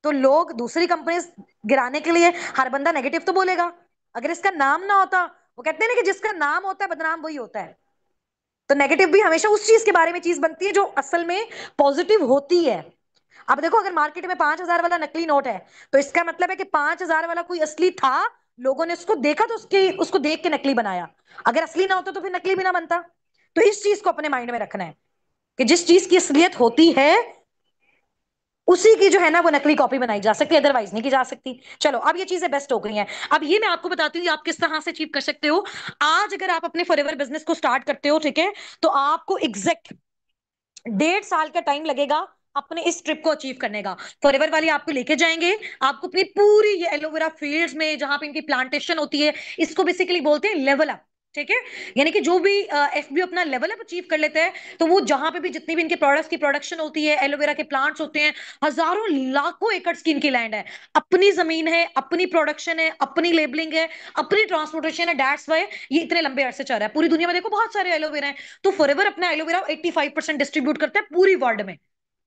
Speaker 2: तो लोग दूसरी कंपनी गिराने के लिए हर बंदा नेगेटिव तो बोलेगा। अगर इसका नाम ना होता, वो कहते हैं ना कि जिसका नाम होता है बदनाम वही होता है। तो नेगेटिव भी हमेशा उस चीज के बारे में चीज बनती है जो असल में पॉजिटिव होती है। अब देखो अगर मार्केट में 5,000 वाला नकली नोट है, तो इसका मतलब है कि 5,000 वाला कोई असली था, लोगों ने उसको देखा तो उसको देख के नकली बनाया। अगर असली ना होता तो फिर नकली भी ना बनता। तो इस चीज को अपने माइंड में रखना है कि जिस चीज की असलियत होती है उसी की जो है ना वो नकली कॉपी बनाई जा सकती है, अदरवाइज नहीं की जा सकती। चलो अब ये चीजें बेस्ट हो गई हैं। अब ये मैं आपको बताती हूँ आप किस तरह से अचीव कर सकते हो। आज अगर आप अपने फॉरएवर बिजनेस को स्टार्ट करते हो, ठीक है, तो आपको एग्जैक्ट 1.5 साल का टाइम लगेगा अपने इस ट्रिप को अचीव करने का। फॉरएवर वाले आपको लेके जाएंगे, आपको अपनी पूरी ये एलोवेरा फील्ड्स में जहां पे इनकी प्लांटेशन होती है, इसको बेसिकली बोलते हैं लेवल अप, ठीक है। यानी कि जो भी एफबीओ अपना लेवल अप अचीव कर लेते हैं, तो वो जहां पे भी जितनी भी इनके प्रोडक्ट्स की प्रोडक्शन होती है, एलोवेरा के प्लांट्स होते हैं, हजारों लाखों एकड़ की इनकी लैंड है, अपनी जमीन है, अपनी प्रोडक्शन है, अपनी लेबलिंग है, अपनी ट्रांसपोर्टेशन है। दैट्स वाई ये इतने लंबे अरसे चल रहा है। पूरी दुनिया में देखो बहुत सारे एलोवेरा है, तो फॉरएवर अपना एलोवेरा 85% डिस्ट्रीब्यूट करता है पूरी वर्ल्ड में।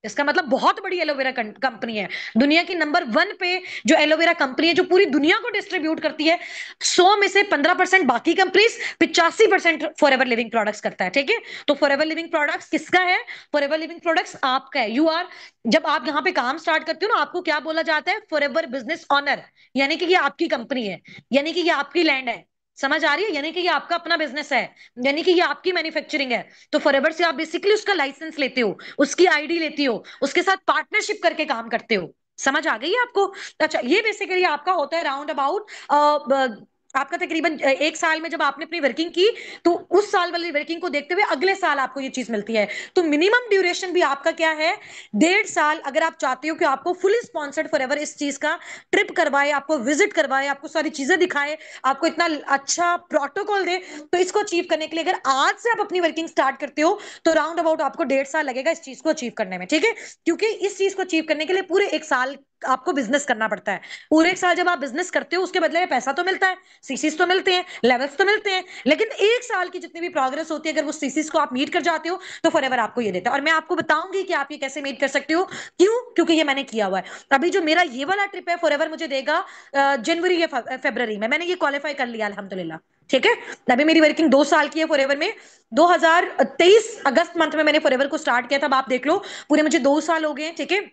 Speaker 2: इसका मतलब बहुत बड़ी एलोवेरा कंपनी है, दुनिया की नंबर 1 पे जो एलोवेरा कंपनी है, जो पूरी दुनिया को डिस्ट्रीब्यूट करती है। 100 में से 15% बाकी companies, 85% for ever living products करता है, ठीक है। तो फॉर एवर लिविंग प्रोडक्ट्स किसका है? फॉर एवर लिविंग प्रोडक्ट्स आपका है। यू आर, जब आप यहाँ पे काम स्टार्ट करते हो ना, आपको क्या बोला जाता है? फॉर एवर बिजनेस ऑनर, यानी कि ये आपकी कंपनी है, यानी कि ये आपकी लैंड है। समझ आ रही है? यानी कि ये आपका अपना बिजनेस है, यानी कि ये आपकी मैन्युफैक्चरिंग है। तो फॉरएवर से आप बेसिकली उसका लाइसेंस लेते हो, उसकी आईडी लेती हो, उसके साथ पार्टनरशिप करके काम करते हो। समझ आ गई है आपको? अच्छा, ये बेसिकली आपका होता है राउंड अबाउट, आपका तकरीबन 1 साल में जब आपने अपनी वर्किंग की, तो उस साल वाली वर्किंग को देखते हुए अगले साल आपको ये चीज मिलती है। तो मिनिमम ड्यूरेशन भी आपका क्या है? 1.5 साल। अगर आप चाहते हो कि आपको फुली स्पॉन्सर्ड फॉरएवर इस चीज का ट्रिप करवाए, आपको विजिट करवाए, आपको सारी चीजें दिखाए, आपको इतना अच्छा प्रोटोकॉल दे, तो इसको अचीव करने के लिए अगर आज से आप अपनी वर्किंग स्टार्ट करते हो, तो राउंड अबाउट आपको 1.5 साल लगेगा इस चीज को अचीव करने में, ठीक है। क्योंकि इस चीज को अचीव करने के लिए पूरे 1 साल आपको बिजनेस करना पड़ता है। पूरे 1 साल जब आप बिजनेस करते हो, उसके बदले में पैसा तो मिलता है, सीसीस तो मिलते हैं, लेवल्स तो मिलते हैं, लेकिन 1 साल की जितनी भी प्रोग्रेस होती है, अगर वो सीसीस को आप मीट कर जाते हो, तो फॉरएवर आपको ये देता है। और मैं आपको बताऊंगी कि आप ये कैसे मीट कर सकते हो। क्यों? क्योंकि ये मैंने किया हुआ है। अभी जो मेरा ये वाला ट्रिप है, फॉरएवर मुझे देगा जनवरी या फरवरी में। मैंने ये क्वालिफाई कर लिया अल्हम्दुलिल्लाह, ठीक है। अभी मेरी वर्किंग 2 साल की है फॉरएवर में। 2023 अगस्त मंथ में मैंने फॉरएवर को स्टार्ट किया था। अब आप देख लो, पूरे मुझे 2 साल हो गए हैं, ठीक है।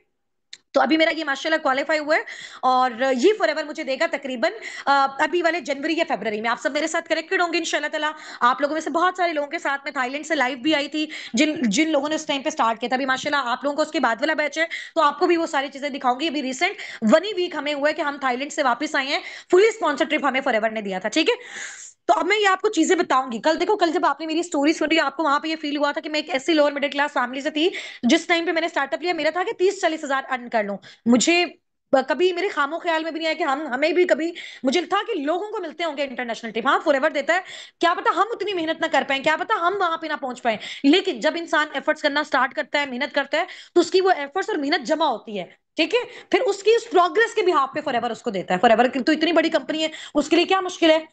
Speaker 2: तो अभी मेरा ये माशाल्लाह क्वालिफाई हुआ है, और ये फॉरएवर मुझे देगा तकरीबन अभी वाले जनवरी या फरवरी में। आप सब मेरे साथ कनेक्टेड होंगे इंशाल्लाह ताला। आप लोगों में से बहुत सारे लोगों के साथ में थाईलैंड से लाइव भी आई थी, जिन जिन लोगों ने उस टाइम पे स्टार्ट किया था। अभी माशाल्लाह आप लोगों को उसके बाद वाला बैच है, तो आपको भी वो सारी चीजें दिखाऊंगी। अभी रिसेंट 1 ही वीक हमें हुआ है कि हम थाईलैंड से वापस आए हैं, फुली स्पॉन्सर्ड ट्रिप हमें फॉरएवर ने दिया था, ठीक है। तो अब मैं ये आपको चीजें बताऊंगी। कल देखो, कल जब आपने मेरी स्टोरी सुनी, आपको वहां पे ये फील हुआ था कि मैं एक ऐसी लोअर मिडिल क्लास फैमिली से थी। जिस टाइम पे मैंने स्टार्टअप लिया, मेरा था कि 30-40 हजार अर्न कर लूं। मुझे कभी मेरे खामो ख्याल में भी नहीं आया कि हम हमें भी कभी, मुझे था कि लोगों को मिलते होंगे इंटरनेशनल ट्रिप, हाँ फॉरएवर देता है, क्या पता हम उतनी मेहनत ना कर पाए, क्या पता हम वहां पे ना पहुंच पाए। लेकिन जब इंसान एफर्ट्स करना स्टार्ट करता है, मेहनत करता है, तो उसकी वो एफर्ट्स और मेहनत जमा होती है, ठीक है। फिर उसकी उस प्रोग्रेस के बिहाफ पे फॉरएवर उसको देता है। फॉरएवर तो इतनी बड़ी कंपनी है, उसके लिए क्या मुश्किल है।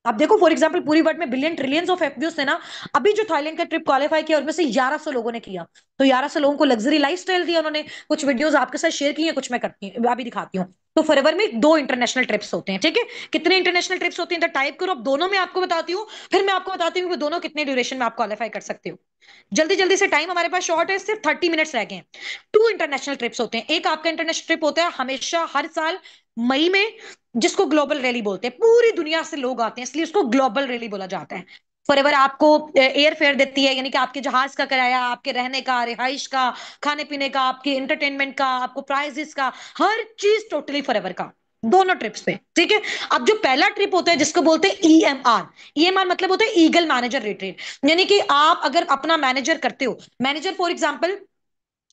Speaker 2: अब देखो फॉर एग्जांपल, पूरी वर्ल्ड में बिलियन ट्रिलियंस ऑफ एफपीओ है ना। अभी जो थाईलैंड का ट्रिप क्वालिफाई किया, उनमें से 1100 लोगों ने किया। तो 1100 लोगों को लग्जरी लाइफस्टाइल दिया उन्होंने। कुछ वीडियोस आपके साथ शेयर की हैं, कुछ मैं करती हूँ, अभी दिखाती हूँ। तो फॉरएवर में 2 इंटरनेशनल ट्रिप्स होते हैं, ठीक है। कितने इंटरनेशनल ट्रिप्स होते हैं, टाइप करो, अब दोनों में आपको बताती हूँ। फिर मैं आपको बताती हूँ कि दोनों कितने ड्यूरेशन में आप क्वालिफाई कर सकते हो। जल्दी जल्दी से, टाइम हमारे पास शॉर्ट है, सिर्फ 30 मिनट्स रह गए हैं। 2 इंटरनेशनल ट्रिप्स होते हैं। एक आपका इंटरनेशनल ट्रिप होता है हमेशा हर साल मई में, जिसको ग्लोबल रैली बोलते हैं। पूरी दुनिया से लोग आते हैं, इसलिए उसको ग्लोबल रैली बोला जाता है। फॉरएवर आपको एयर फेयर देती है, यानी कि आपके जहाज का किराया, आपके रहने का, रिहाइश का, खाने पीने का, आपके एंटरटेनमेंट का, आपको प्राइजेस का, हर चीज टोटली फॉरएवर का, दोनों ट्रिप्स पे, ठीक है। अब जो पहला ट्रिप होता है, जिसको बोलते हैं ईएमआर। ईएमआर मतलब होता है ईगल मैनेजर रिट्रीट। यानी कि आप अगर अपना मैनेजर करते हो, मैनेजर फॉर एग्जांपल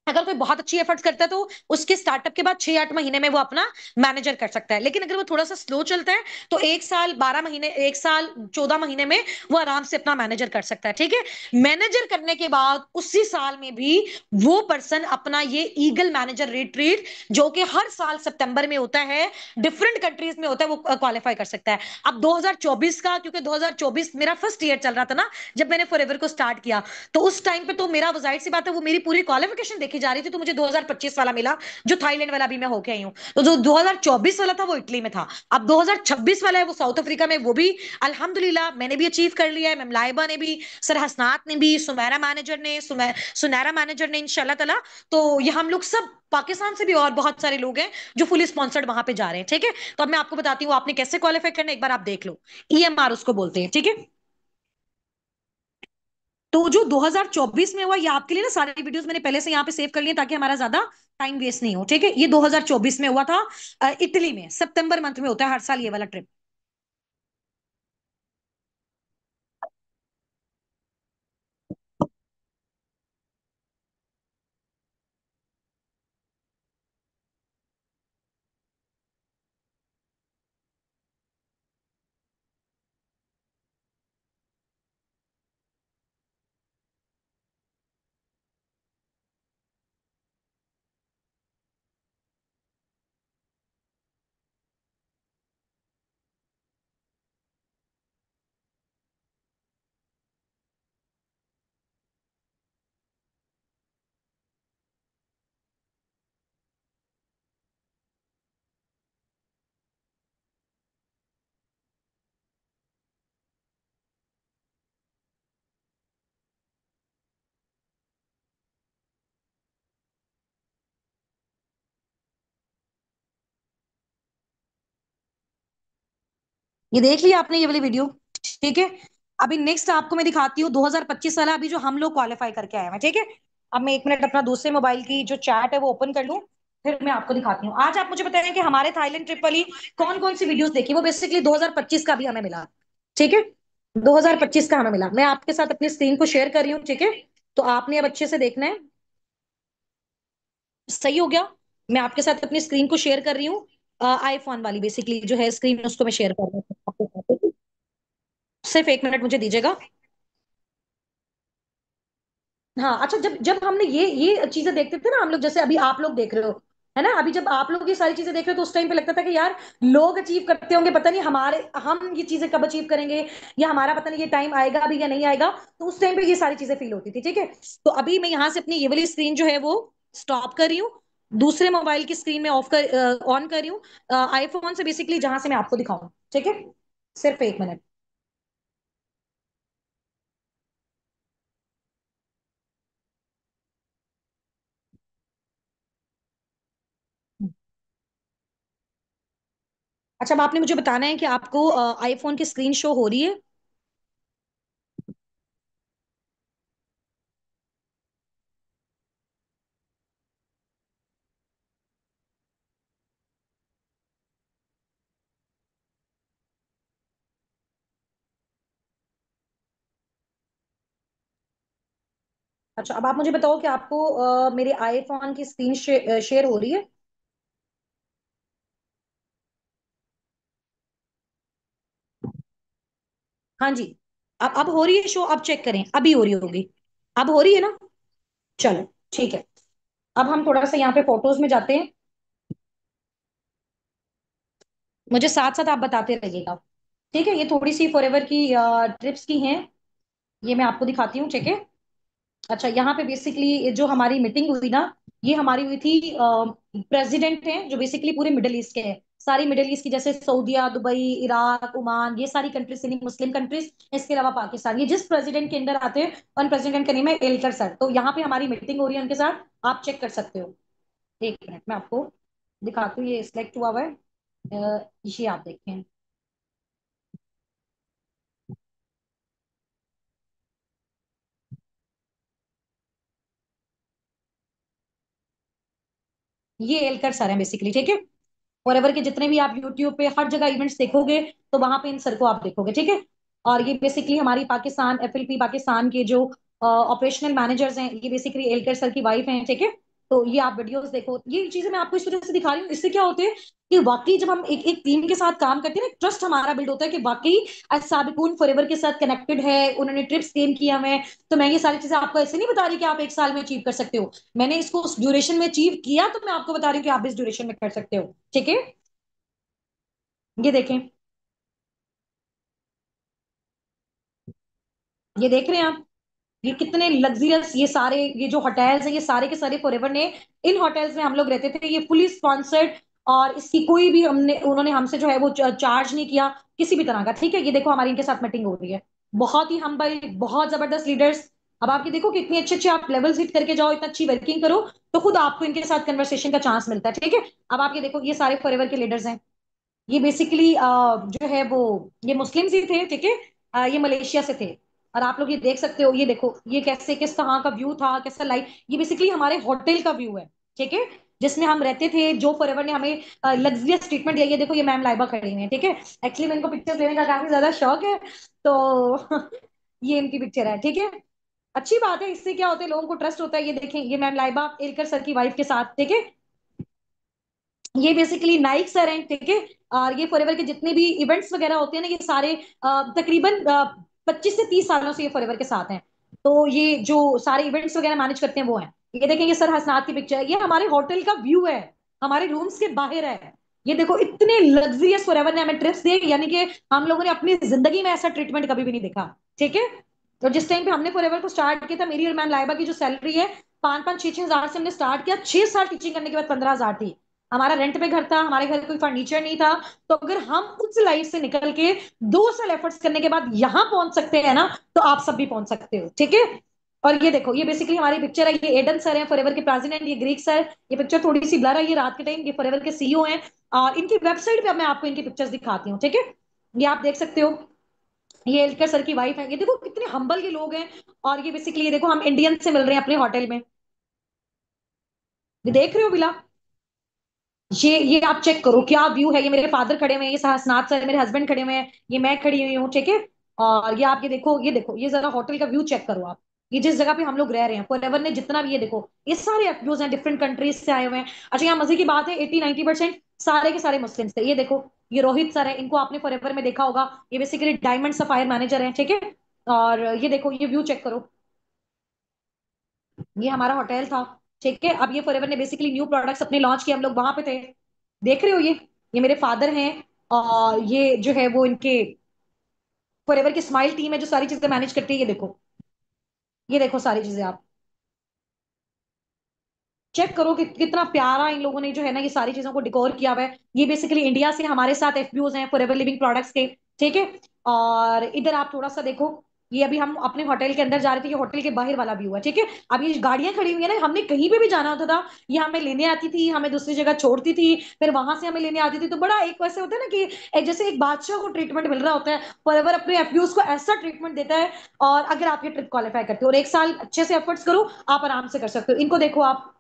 Speaker 2: अगर कोई बहुत अच्छी एफर्ट्स करता है, तो उसके स्टार्टअप के बाद 6-8 महीने में वो अपना मैनेजर कर सकता है। लेकिन अगर वो थोड़ा सा स्लो चलता है, तो 1 साल 12 महीने, 1 साल 14 महीने में वो आराम से अपना मैनेजर कर सकता है, ठीक है। मैनेजर करने के बाद उसी साल में भी वो पर्सन अपना ये ईगल मैनेजर रिट्रीट, जो कि हर साल सितंबर में होता है, डिफरेंट कंट्रीज में होता है, वो क्वालिफाई कर सकता है। अब 2024 का, क्योंकि 2024 मेरा फर्स्ट ईयर चल रहा था ना, जब मैंने फॉरएवर को स्टार्ट किया, तो उस टाइम पे तो मेरा, जाहिर सी बात है, वो मेरी पूरी क्वालिफिकेशन देखी जा रही थी, तो मुझे 2025 वाला मिला, जो थाईलैंड वाला भी मैं होके आई हूँ। तो जो 2024 वाला था वो इटली में था। अब 2026 वाला है वो साउथ अफ्रीका में, वो भी अल्हम्दुलिल्लाह मैंने भी अचीव कर लिया है, मैम लाइबा ने भी, सर हसनात ने भी, सुनैरा मैनेजर ने इंशाल्लाह ताला। तो ये हम लोग सब पाकिस्तान से भी और बहुत सारे लोग हैं जो फुली स्पॉन्सर्ड वहां पे जा रहे हैं, ठीक है। तो अब मैं आपको बताती हूँ आपने कैसे क्वालिफाई करना है, एक बार आप देख लो। ईएमआर उसको बोलते हैं, ठीक है। तो जो 2024 में हुआ, ये आपके लिए ना सारी वीडियोस मैंने पहले से यहाँ पे सेव कर लिए, ताकि हमारा ज्यादा टाइम वेस्ट नहीं हो, ठीक है। ये 2024 में हुआ था, इटली में, सितंबर मंथ में होता है हर साल ये वाला ट्रिप। ये देख लिया आपने ये वाली वीडियो, ठीक है। अभी नेक्स्ट आपको मैं दिखाती हूँ 2025 वाला, अभी जो हम लोग क्वालिफाई करके आए हैं, ठीक है। अब मैं एक मिनट अपना दूसरे मोबाइल की जो चैट है वो ओपन कर लूँ, फिर मैं आपको दिखाती हूँ। आज आप मुझे बताएं कि हमारे थाईलैंड ट्रिप वाली कौन कौन सी वीडियोस देखी, वो बेसिकली 2025 का भी हमें मिला, ठीक है। 2025 का हमें मिला, मैं आपके साथ अपनी स्क्रीन को शेयर कर रही हूँ, ठीक है। तो आपने अब अच्छे से देखना है। सही हो गया। मैं आपके साथ अपनी स्क्रीन को शेयर कर रही हूँ, आईफोन वाली बेसिकली जो है स्क्रीन, उसको मैं शेयर कर रही हूँ आपके साथ। सिर्फ एक मिनट मुझे दीजिएगा। हाँ अच्छा, जब जब हमने ये चीजें देखते थे ना हम लोग, जैसे अभी आप लोग देख रहे हो, है ना, अभी जब आप लोग ये सारी चीजें देख रहे हो तो उस टाइम पे लगता था कि यार लोग अचीव करते होंगे, पता नहीं हमारे हम ये चीजें कब अचीव करेंगे, या हमारा पता नहीं ये टाइम आएगा अभी या नहीं आएगा। तो उस टाइम पे ये सारी चीजें फील होती थी, ठीक है। तो अभी मैं यहाँ से अपनी ये वाली स्क्रीन जो है वो स्टॉप कर रही हूँ, दूसरे मोबाइल की स्क्रीन में ऑफ कर ऑन कर रही हूँ, आईफोन से बेसिकली जहां से मैं आपको दिखाऊं, ठीक है। सिर्फ एक मिनट। अच्छा, अब आपने मुझे बताना है कि आपको आईफोन की स्क्रीन शो हो रही है। अच्छा, अब आप मुझे बताओ कि आपको मेरे आईफोन की स्क्रीन शेयर हो रही है। हाँ जी। अब हो रही है शो, अब चेक करें, अभी हो रही होगी। अब हो रही है ना। चलो ठीक है। अब हम थोड़ा सा यहाँ पे फोटोज में जाते हैं, मुझे साथ साथ आप बताते रहिएगा, ठीक है। ये थोड़ी सी फॉरएवर की ट्रिप्स की हैं, ये मैं आपको दिखाती हूँ, ठीक है। अच्छा, यहाँ पे बेसिकली जो हमारी मीटिंग हुई ना, ये हमारी हुई थी, प्रेसिडेंट हैं जो बेसिकली पूरे मिडिल ईस्ट के हैं, सारी मिडिल ईस्ट की, जैसे सऊदीया, दुबई, इराक, ओमान, ये सारी कंट्रीज, यानी मुस्लिम कंट्रीज, इसके अलावा पाकिस्तान, ये जिस प्रेसिडेंट के अंडर आते हैं, उन प्रेसिडेंट का नेम है एलकर सर। तो यहाँ पे हमारी मीटिंग हो रही है उनके साथ, आप चेक कर सकते हो। एक मिनट मैं आपको दिखाती हूँ, ये सिलेक्ट हुआ हुआ है, ये आप देखें। ये एलकर सर है बेसिकली, ठीक है। फॉर एवर के जितने भी आप यूट्यूब पे हर जगह इवेंट्स देखोगे, तो वहां पे इन सर को आप देखोगे, ठीक है। और ये बेसिकली हमारी पाकिस्तान, एफएलपी पाकिस्तान के जो ऑपरेशनल मैनेजर्स हैं, ये बेसिकली एलकर सर की वाइफ हैं, ठीक है। तो ये आप वीडियोस देखो, ये चीजें मैं आपको इस वजह से दिखा रही हूँ, इससे क्या होते हैं कि वाकई जब हम एक एक टीम के साथ काम करते हैं ना, ट्रस्ट हमारा बिल्ड होता है कि वाकई आज साबिकून फॉरएवर के साथ कनेक्टेड है, उन्होंने ट्रिप्स गेन किया हुआ। तो मैं ये सारी चीजें आपको ऐसे नहीं बता रही कि आप एक साल में अचीव कर सकते हो, मैंने इसको उस ड्यूरेशन में अचीव किया, तो मैं आपको बता रही हूँ कि आप इस ड्यूरेशन में कर सकते हो, ठीक है। ये देखें, ये देख रहे हैं आप, ये कितने लग्जरियस, ये सारे, ये जो होटल्स हैं, ये सारे के सारे फॉरएवर ने, इन होटल्स में हम लोग रहते थे, ये फुली स्पॉन्सर्ड, और इसकी कोई भी हमने, उन्होंने हमसे जो है वो चार्ज नहीं किया किसी भी तरह का, ठीक है। ये देखो हमारी इनके साथ मीटिंग हो रही है, बहुत ही हम्बल, बहुत जबरदस्त लीडर्स। अब आपके देखो कितनी अच्छे अच्छे आप लेवल्स हिट करके जाओ, इतना अच्छी वर्किंग करो, तो खुद आपको इनके साथ कन्वर्सेशन का चांस मिलता है, ठीक है। अब आप ये देखो, ये सारे फॉरएवर के लीडर्स हैं, ये बेसिकली जो है वो, ये मुस्लिम्स ही थे, ठीक है। ये मलेशिया से थे। और आप लोग ये देख सकते हो, ये देखो ये कैसे, किस तरह का व्यू था, कैसा लाइफ, ये बेसिकली हमारे होटल का व्यू है, ठीक है, जिसमें हम रहते थे, जो फॉरएवर ने हमें लग्जरियस ट्रीटमेंट दिया। ये देखो ये मैम लाइबा खड़ी हुई है, ठीक है। एक्चुअली मैं इनको पिक्चर्स लेने का काफी ज्यादा शौक है, तो ये इनकी पिक्चर है, ठीक है। अच्छी बात है, इससे क्या होता है, लोगों को ट्रस्ट होता है। ये देखें, ये मैम लाइबा एलकर सर की वाइफ के साथ, ठीक है। ये बेसिकली नाइक सर हैं, ठीक है। और ये फॉरएवर के जितने भी इवेंट्स वगैरह होते हैं ना, ये सारे तकरीबन 25 से 30 सालों से ये फॉरएवर के साथ हैं। तो ये जो सारे इवेंट्स वगैरह मैनेज करते हैं वो हैं। ये देखें, ये सर हसनात की पिक्चर है, ये हमारे होटल का व्यू है, हमारे रूम्स के बाहर है। ये देखो इतने लग्जरियस फॉरएवर ने हमें ट्रिप्स दिए, यानी कि हम लोगों ने अपनी जिंदगी में ऐसा ट्रीटमेंट कभी भी नहीं देखा, ठीक है। तो जिस टाइम पे हमने फॉरएवर को स्टार्ट किया था, मेरी और मैम लाइबा की जो सैलरी है, 5-5 6 6 हजार से हमने स्टार्ट किया, 6 साल टीचिंग करने के बाद 15 हजार थी। हमारा रेंट पे घर था, हमारे घर कोई फर्नीचर नहीं था। तो अगर हम उस लाइफ से निकल के 2 साल एफर्ट्स करने के बाद यहाँ पहुंच सकते हैं ना, तो आप सब भी पहुंच सकते हो, ठीक है। और ये देखो, ये बेसिकली हमारी पिक्चर है, ये एडन सर है फॉरएवर के प्रेसिडेंट, ये ग्रीक सर। ये पिक्चर थोड़ी सी ब्लर है, ये रात के टाइम, ये फॉरएवर के सीईओ हैं। और इनकी वेबसाइट पे अब मैं आपको इनकी पिक्चर्स दिखाती हूँ, ठीक है। ये आप देख सकते हो, ये एलकर सर की वाइफ है, ये देखो कितने हम्बल के लोग हैं। और ये बेसिकली ये देखो हम इंडियन से मिल रहे हैं अपने होटल में, ये देख रहे हो बिला। ये आप चेक करो क्या व्यू है, ये मेरे फादर खड़े हुए हैं, ये सहसनाथ सर मेरे हस्बैंड खड़े हुए हैं, ये मैं खड़ी हुई हूँ, ठीक है। और ये आप ये देखो, ये देखो, ये जरा होटल का व्यू चेक करो आप। ये जिस जगह पे हम लोग रह रहे हैं फॉरएवर ने जितना भी, ये देखो ये सारे एफयूज हैं, डिफरेंट कंट्रीज से आए हुए हैं। अच्छा यहाँ मजे की बात है, 80-90% सारे के सारे मुस्लिम्स थे। ये देखो ये रोहित सर है, इनको आपने फॉरएवर में देखा होगा, ये बेसिकली डायमंड सफायर मैनेजर है, ठीक है। और ये देखो ये व्यू चेक करो, ये हमारा होटल था, ठीक है। अब ये फॉरएवर ने बेसिकली न्यू प्रोडक्ट्स अपने लॉन्च किए, हम लोग वहां पे थे। देख रहे हो ये मेरे फादर हैं। और ये जो है वो इनके फॉरएवर की स्माइल टीम है जो सारी चीजें मैनेज करती है। ये देखो सारी चीजें आप चेक करो कि कितना प्यारा इन लोगों ने जो है ना ये सारी चीजों को डिकोर किया हुआ है। ये बेसिकली इंडिया से हमारे साथ एफपीओज हैं फॉरएवर लिविंग प्रोडक्ट्स के, ठीक है। और इधर आप थोड़ा सा देखो, ये अभी हम अपने होटल के अंदर जा रहे थे, ये होटल के बाहर वाला व्यू है, ठीक है। अब ये गाड़ियां खड़ी हुई है ना, हमने कहीं पे भी जाना होता था, ये हमें लेने आती थी, हमें दूसरी जगह छोड़ती थी, फिर वहां से हमें लेने आती थी। तो बड़ा एक वैसे होता है ना कि जैसे एक बादशाह को ट्रीटमेंट मिल रहा होता है, फॉरएवर अपने एफपीओज को ऐसा ट्रीटमेंट देता है। और अगर आप ये ट्रिप क्वालिफाई करते हो और एक साल अच्छे से एफर्ट्स करो, आप आराम से कर सकते हो। इनको देखो आप,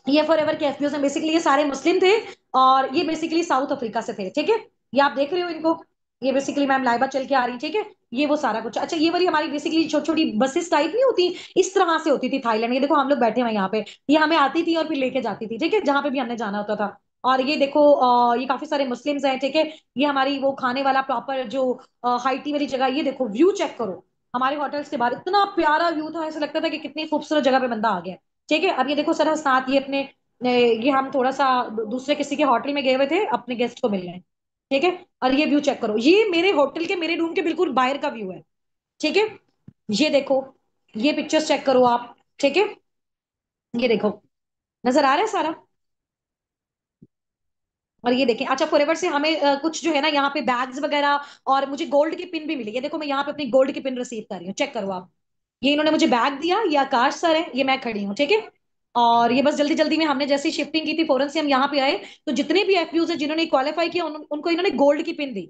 Speaker 2: ये फॉर एवर के एफपीओ में बेसिकली ये सारे मुस्लिम थे, और ये बेसिकली साउथ अफ्रीका से थे, ठीक है। ये आप देख रहे हो इनको, ये बेसिकली मैम लाइबा चल के आ रही, ठीक है। ये वो सारा कुछ, अच्छा ये वाली हमारी बेसिकली छोटी छोटी बसेस टाइप नहीं होती, इस तरह से होती थी थाईलैंड। ये देखो हम लोग बैठे हुए यहाँ पे, ये हमें आती थी और फिर लेके जाती थी, ठीक है, जहां पे भी हमने जाना होता था। और ये देखो ये काफी सारे मुस्लिम्स हैं, ठीक है। ये हमारी वो खाने वाला प्रॉपर जो हाईटी वाली जगह, ये देखो व्यू चेक करो। हमारे होटल्स के बाहर इतना प्यारा व्यू था, ऐसा लगता था कि कितनी खूबसूरत जगह पे बंदा आ गया, ठीक है। अब ये देखो सर साथ ये अपने ये हम थोड़ा सा दूसरे किसी के होटल में गए हुए थे अपने गेस्ट को मिलने, ठीक है। और ये व्यू चेक करो, ये मेरे होटल के मेरे रूम के बिल्कुल बाहर का व्यू है, ठीक है। ये देखो, ये पिक्चर्स चेक करो आप, ठीक है। ये देखो नजर आ रहा है सारा। और ये देखें, अच्छा फॉरएवर से हमें कुछ जो है ना यहाँ पे बैग्स वगैरह, और मुझे गोल्ड की पिन भी मिली। ये देखो मैं यहाँ पे अपनी गोल्ड की पिन रिसीव कर रही हूँ, चेक करो आप। ये इन्होंने मुझे बैग दिया, ये आकाश सर है, ये मैं खड़ी हूँ, ठीक है। और ये बस जल्दी जल्दी में हमने जैसी शिफ्टिंग की थी फौरन से हम यहाँ पे आए, तो जितने भी एफयूज है जिन्होंने क्वालिफाई किया उनको इन्होंने गोल्ड की पिन दी।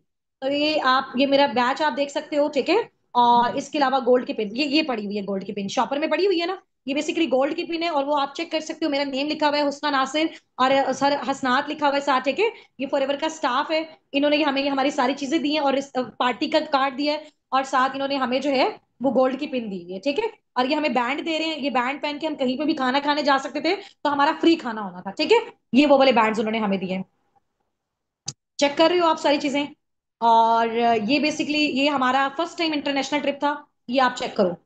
Speaker 2: तो ये आप, ये मेरा बैच आप देख सकते हो, ठीक है। और इसके अलावा गोल्ड की पिन ये पड़ी हुई है, गोल्ड की पिन शॉपर में पड़ी हुई है ना, ये बेसिकली गोल्ड की पिन है। और वो आप चेक कर सकते हो, मेरा नेम लिखा हुआ है हुस्ना नासिर, और सर हसनात लिखा हुआ है साथ, ठीक है। ये फॉरएवर का स्टाफ है, इन्होंने हमें ये हमारी सारी चीजें दी हैं, और इस पार्टी का कार्ड दिया है, और साथ इन्होंने हमें जो है वो गोल्ड की पिन दी है, ठीक है। और ये हमें बैंड दे रहे हैं, ये बैंड पहन के हम कहीं पे भी खाना खाने जा सकते थे, तो हमारा फ्री खाना होना था, ठीक है। ये वो वाले बैंड्स उन्होंने हमें दिए हैं, चेक कर रहे हो आप सारी चीजें। और ये बेसिकली ये हमारा फर्स्ट टाइम इंटरनेशनल ट्रिप था, ये आप चेक करो।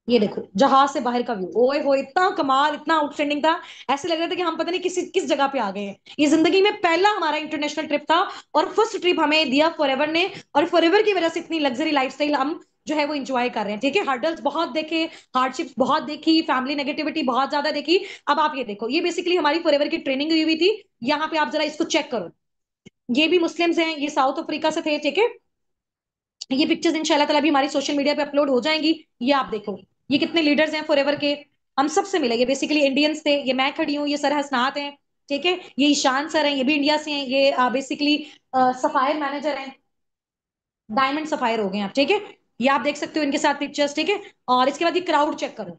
Speaker 2: ये देखो जहाज से बाहर का व्यू, ओए हो इतना कमाल, इतना आउटस्टैंडिंग था। ऐसे लग रहा था कि हम पता नहीं किस जगह पे आ गए हैं। ये जिंदगी में पहला हमारा इंटरनेशनल ट्रिप था, और फर्स्ट ट्रिप हमें दिया फॉरएवर ने, और फॉरएवर की वजह से इतनी लग्जरी लाइफस्टाइल हम जो है वो इंजॉय कर रहे हैं, ठीक है। हर्डल्स बहुत देखे, हार्डशिप्स बहुत देखी, फैमिली नेगेटिविटी बहुत ज्यादा देखी। अब आप ये देखो, ये बेसिकली हमारी फॉरएवर की ट्रेनिंग हुई थी। यहाँ पे आप जरा इसको चेक करो, ये भी मुस्लिम्स हैं, ये साउथ अफ्रीका से थे, ठीक है। ये पिक्चर्स इंशाल्लाह ताला भी हमारी सोशल मीडिया पे अपलोड हो जाएंगी। ये आप देखो, ये कितने लीडर्स हैं फॉरएवर के, हम सबसे मिले। ये बेसिकली इंडियंस थे, ये मैं खड़ी हूँ, ये सर हसनात हैं, ठीक है। ये ईशान सर हैं, ये भी इंडिया से हैं, ये बेसिकली सफायर मैनेजर हैं, डायमंड सफायर हो गए आप, ठीक है। ये आप देख सकते हो इनके साथ पिक्चर्स, ठीक है। और इसके बाद ये क्राउड चेक करो,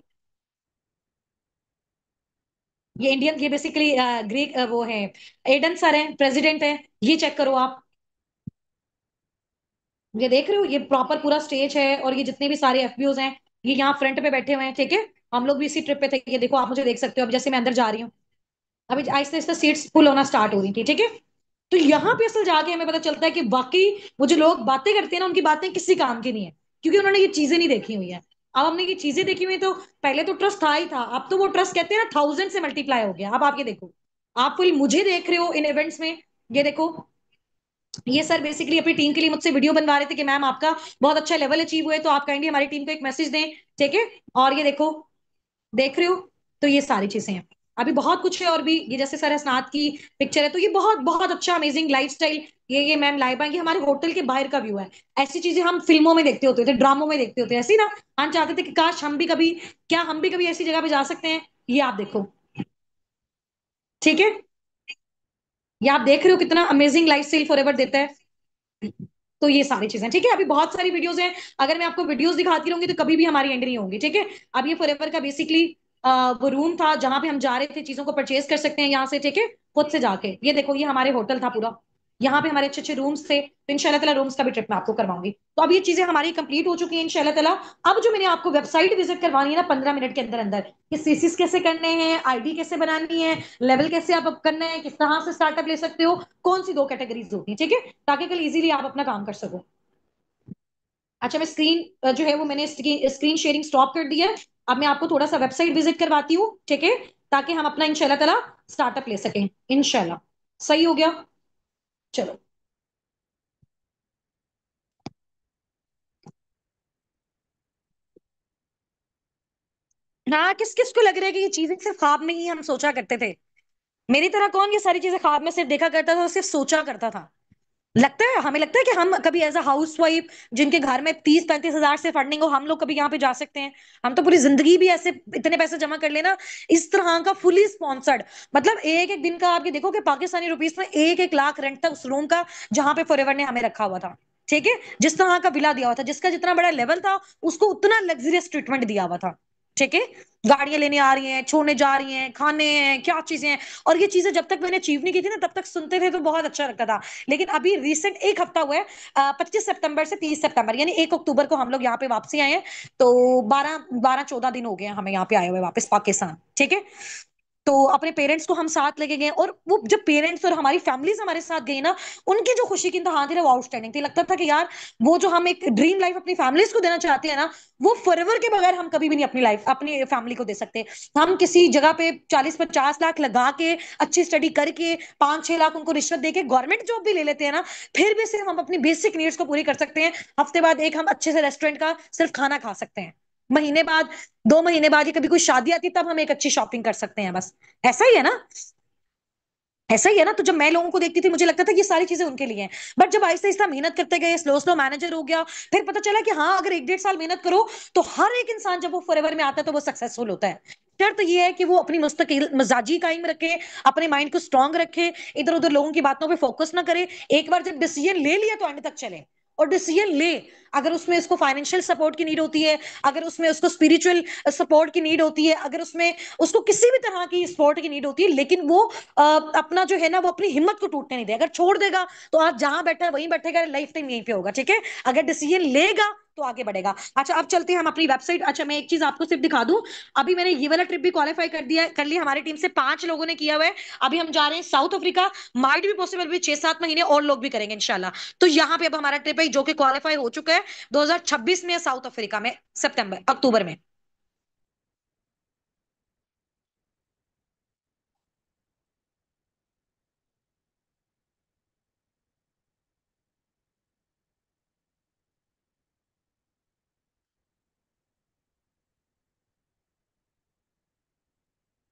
Speaker 2: ये इंडियन, ये बेसिकली ग्रीक वो है, एडन सर हैं, प्रेसिडेंट हैं, ये चेक करो आप। ये देख रहे हो, ये प्रॉपर पूरा स्टेज है, और ये जितने भी सारे एफबीओज हैं ये यहाँ फ्रंट पे बैठे हुए हैं, ठीक है। हम लोग भी इसी ट्रिप पे थे, ये देखो आप मुझे देख सकते हो, अब जैसे मैं अंदर जा रही हूँ, अभी आहिस्ता आहिस्ता सीट्स फुल होना स्टार्ट हो रही थी, ठीक है। तो यहाँ पे असल जाके हमें पता चलता है कि वाकई वो जो लोग बातें करते हैं ना, उनकी बातें किसी काम की नहीं है, क्योंकि उन्होंने ये चीजें नहीं देखी हुई है। अब हमने ये चीजें देखी हुई है, तो पहले तो ट्रस्ट था ही था, अब तो वो ट्रस्ट कहते हैं ना 1000 से मल्टीप्लाई हो गया। अब आप ये देखो, आप फुल मुझे देख रहे हो इन इवेंट्स में, ये देखो। ये सर बेसिकली अपनी टीम के लिए मुझसे वीडियो बनवा रहे थे कि मैम आपका बहुत अच्छा लेवल अचीव हुआ है, तो आप काइंडली हमारी टीम को एक मैसेज दें, ठीक है। और ये देखो, देख रहे हो, तो ये सारी चीजें हैं। अभी बहुत कुछ है और भी, ये जैसे सर हसनात की पिक्चर है, तो ये बहुत बहुत अच्छा अमेजिंग लाइफस्टाइल। ये मैम लाइबा, ये हमारे होटल के बाहर का व्यू है। ऐसी चीजें हम फिल्मों में देखते होते थे, ड्रामों में देखते होते, ऐसी ना हम चाहते थे कि काश हम भी कभी, क्या हम भी कभी ऐसी जगह पे जा सकते हैं। ये आप देखो, ठीक है। ये आप देख रहे हो कितना अमेजिंग लाइफ स्टाइल फॉरएवर देता है। तो ये सारी चीजें ठीक है। अभी बहुत सारी वीडियोस हैं, अगर मैं आपको वीडियोस दिखाती रहूंगी तो कभी भी हमारी एंड नहीं होंगी, ठीक है। अब ये फॉरएवर का बेसिकली वो रूम था जहां पे हम जा रहे थे, चीजों को परचेज कर सकते हैं यहाँ से, ठीक है, खुद से जाके। ये देखो, ये हमारे होटल था पूरा, यहाँ पे हमारे अच्छे अच्छे रूम्स थे। तो इंशाल्लाह ताला रूम्स का भी ट्रिप मैं आपको करवाऊंगी। तो अब ये चीजें हमारी कंप्लीट हो चुकी हैं इंशाल्लाह ताला। अब जो मैंने आपको वेबसाइट विजिट करवानी है ना 15 मिनट के अंदर अंदर, कि सीसीस कैसे करने हैं, आईडी कैसे बनानी है, लेवल कैसे आप अप करना है, किस तरह से स्टार्टअप ले सकते हो, कौन सी 2 कैटेगरीज होती है, ठीक है, ताकि कल इजीली आप अपना काम कर सको। अच्छा, मैं स्क्रीन जो है वो मैंने स्क्रीन शेयरिंग स्टॉप कर दी है। अब मैं आपको थोड़ा सा वेबसाइट विजिट करवाती हूँ, ठीक है, ताकि हम अपना इंशाल्लाह ताला स्टार्टअप ले सकें। इंशाल्लाह सही हो गया। चलो। हाँ, किस किस को लग रहा है कि ये चीजें सिर्फ ख्वाब में ही हम सोचा करते थे? मेरी तरह कौन ये सारी चीजें ख्वाब में सिर्फ देखा करता था और सिर्फ सोचा करता था? लगता है, हमें लगता है कि हम कभी एज अ हाउस वाइफ जिनके घर में 30-35 हजार से फंडिंग हो, हम लोग कभी यहाँ पे जा सकते हैं? हम तो पूरी जिंदगी भी ऐसे इतने पैसे जमा कर लेना, इस तरह का फुली स्पॉन्सर्ड। मतलब एक एक दिन का आप ये देखो कि पाकिस्तानी रुपीस में 1-1 लाख रेंट था उस रूम का जहां पे फॉरएवर ने हमें रखा हुआ था, ठीक है। जिस तरह का विला दिया हुआ था, जिसका जितना बड़ा लेवल था, उसको उतना लग्जरियस ट्रीटमेंट दिया हुआ था, ठीक है। गाड़ियां लेने आ रही हैं, छोड़ने जा रही हैं, खाने हैं, क्या चीजें हैं। और ये चीजें जब तक मैंने अचीव नहीं की थी ना, तब तक सुनते थे तो बहुत अच्छा लगता था। लेकिन अभी रिसेंट एक हफ्ता हुआ है, 25 सितंबर से 30 सितंबर, यानी 1 अक्टूबर को हम लोग यहाँ पे वापसी आए हैं। तो 12-14 दिन हो गए हैं हमें यहाँ पे आए हुए वापस पाकिस्तान, ठीक है। तो अपने पेरेंट्स को हम साथ लेके गए, और वो जब पेरेंट्स और हमारी फैमिलीज हमारे साथ गई ना, उनकी जो खुशी की इंतहा थी ना, वो आउटस्टैंडिंग थी। लगता था कि यार, वो जो हम एक ड्रीम लाइफ अपनी फैमिलीज को देना चाहते हैं ना, वो फॉरएवर के बगैर हम कभी भी नहीं अपनी लाइफ अपनी फैमिली को दे सकते। हम किसी जगह पे 40-50 लाख लगा के, अच्छी स्टडी करके, 5-6 लाख उनको रिश्वत देके गवर्नमेंट जॉब भी ले लेते हैं ना, फिर भी सिर्फ हम अपनी बेसिक नीड्स को पूरी कर सकते हैं। हफ्ते बाद एक हम अच्छे से रेस्टोरेंट का सिर्फ खाना खा सकते हैं। महीने बाद, 2 महीने बाद, ये कभी कोई शादी आती है तब हम एक अच्छी शॉपिंग कर सकते हैं, बस। ऐसा ही है ना? ऐसा ही है ना? तो जब मैं लोगों को देखती थी, मुझे लगता था कि ये सारी चीजें उनके लिए हैं। बट जब आहिस्ता आहिस्ता मेहनत करते गए, स्लो स्लो मैनेजर हो गया, फिर पता चला कि हाँ, अगर 1-1.5 साल मेहनत करो तो हर एक इंसान जब वो फॉरएवर में आता है तो वो सक्सेसफुल होता है। शर्त तो ये है कि वो अपनी मुस्तकिल मिजाजी कायम रखे, अपने माइंड को स्ट्रांग रखे, इधर उधर लोगों की बातों पे फोकस ना करे। एक बार जब डिसीजन ले लिया तो एंड तक चले। और डिसीजन ले, अगर उसमें उसको फाइनेंशियल सपोर्ट की नीड होती है, अगर उसमें उसको स्पिरिचुअल सपोर्ट की नीड होती है, अगर उसमें उसको किसी भी तरह की सपोर्ट की नीड होती है, लेकिन वो अपना जो है ना, वो अपनी हिम्मत को टूटने नहीं दे। अगर छोड़ देगा तो आज जहां बैठा है वहीं बैठेगा, लाइफ टाइम यहीं पे होगा, ठीक है। अगर डिसीजन लेगा तो आगे बढ़ेगा। अच्छा, अब चलते हैं हम अपनी वेबसाइट। अच्छा, मैं एक चीज आपको सिर्फ दिखा दूं, अभी मैंने ये वाला ट्रिप भी क्वालिफाई कर लिया, हमारी टीम से 5 लोगों ने किया हुआ है। अभी हम जा रहे हैं साउथ अफ्रीका। माइट भी पॉसिबल भी 6-7 महीने और लोग भी करेंगे इंशाल्लाह। तो यहाँ पे अब हमारा ट्रिप है जो कि क्वालिफाई हो चुका है, 2026 में, साउथ अफ्रीका में, सितंबर अक्टूबर में।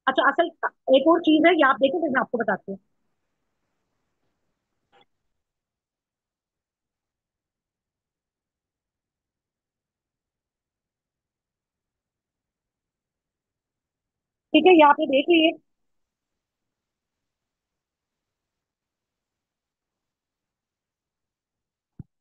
Speaker 2: अच्छा, असल एक और चीज है, ये आप देखें, फिर मैं आपको बताती हूँ। ठीक है, ये आपने देख ली है।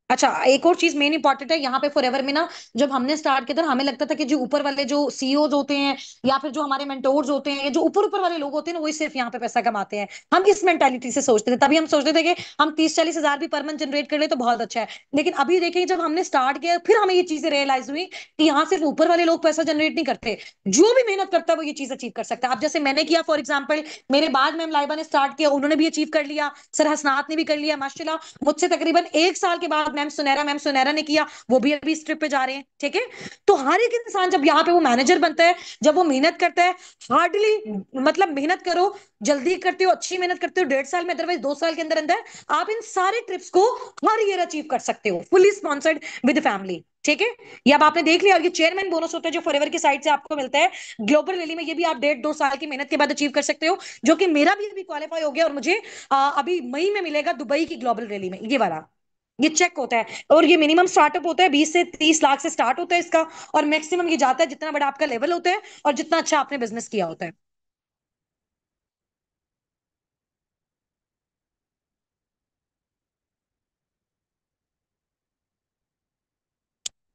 Speaker 2: अच्छा, एक और चीज मेन इंपॉर्टेंट है यहाँ पे फॉरएवर में ना, जब हमने स्टार्ट किया था हमें लगता था कि जो ऊपर वाले जो सीईओज होते हैं, या फिर जो हमारे मेंटोर्स होते हैं, या जो ऊपर ऊपर वाले लोग होते हैं ना, वही सिर्फ यहाँ पे पैसा कमाते हैं। हम इस मेंटालिटी से सोचते थे, तभी हम सोचते थे कि हम 30-40 हजार भी पर मंथ जनरेट कर ले तो बहुत अच्छा है। लेकिन अभी देखिए, जब हमने स्टार्ट किया, फिर हमें ये चीजें रियलाइज हुई कि यहाँ सिर्फ ऊपर वाले लोग पैसा जनरेट नहीं करते, जो भी मेहनत करता है वो ये चीज अचीव कर सकता है। अब जैसे मैंने किया, फॉर एग्जाम्पल, मेरे बाद मैम लाइबा ने स्टार्ट किया, उन्होंने भी अचीव कर लिया, सर हसनात ने भी कर लिया माशाल्लाह। मुझसे तकरीबन 1 साल के बाद मैम सुनैरा ने किया, वो भी अभी इस ट्रिप पे जा रहे हैं, ठीक है। तो हर एक इंसान जब यहाँ पे वो मैनेजर बनता है, जब वो मेहनत करता है, हार्डली, मतलब मेहनत करो, जल्दी करते हो, अच्छी मेहनत करते हो, 1.5 साल में, अदरवाइज 2 साल के अंदर अंदर आप इन सारे ट्रिप्स को हर ईयर अचीव कर सकते हो, फुली स्पॉन्सर्ड विद फैमिली, ठीक है। ये अब आपने देख लिया। और ये चेयरमैन बोनस होता है जो फॉरएवर की साइड से आपको मिलता है ग्लोबल रैली में, ये भी आप 1.5-2 साल की मेहनत के बाद अचीव कर सकते हो, जो कि मेरा भी अभी क्वालिफाई हो गया, और मुझे अभी मई में मिलेगा दुबई की ग्लोबल रैली में, ये वाला। ये चेक होता है, और ये मिनिमम स्टार्टअप होता है 20 से 30 लाख से स्टार्ट होता है इसका। और मैक्सिमम ये जाता है जितना बड़ा आपका लेवल होता है और जितना अच्छा आपने बिजनेस किया होता है।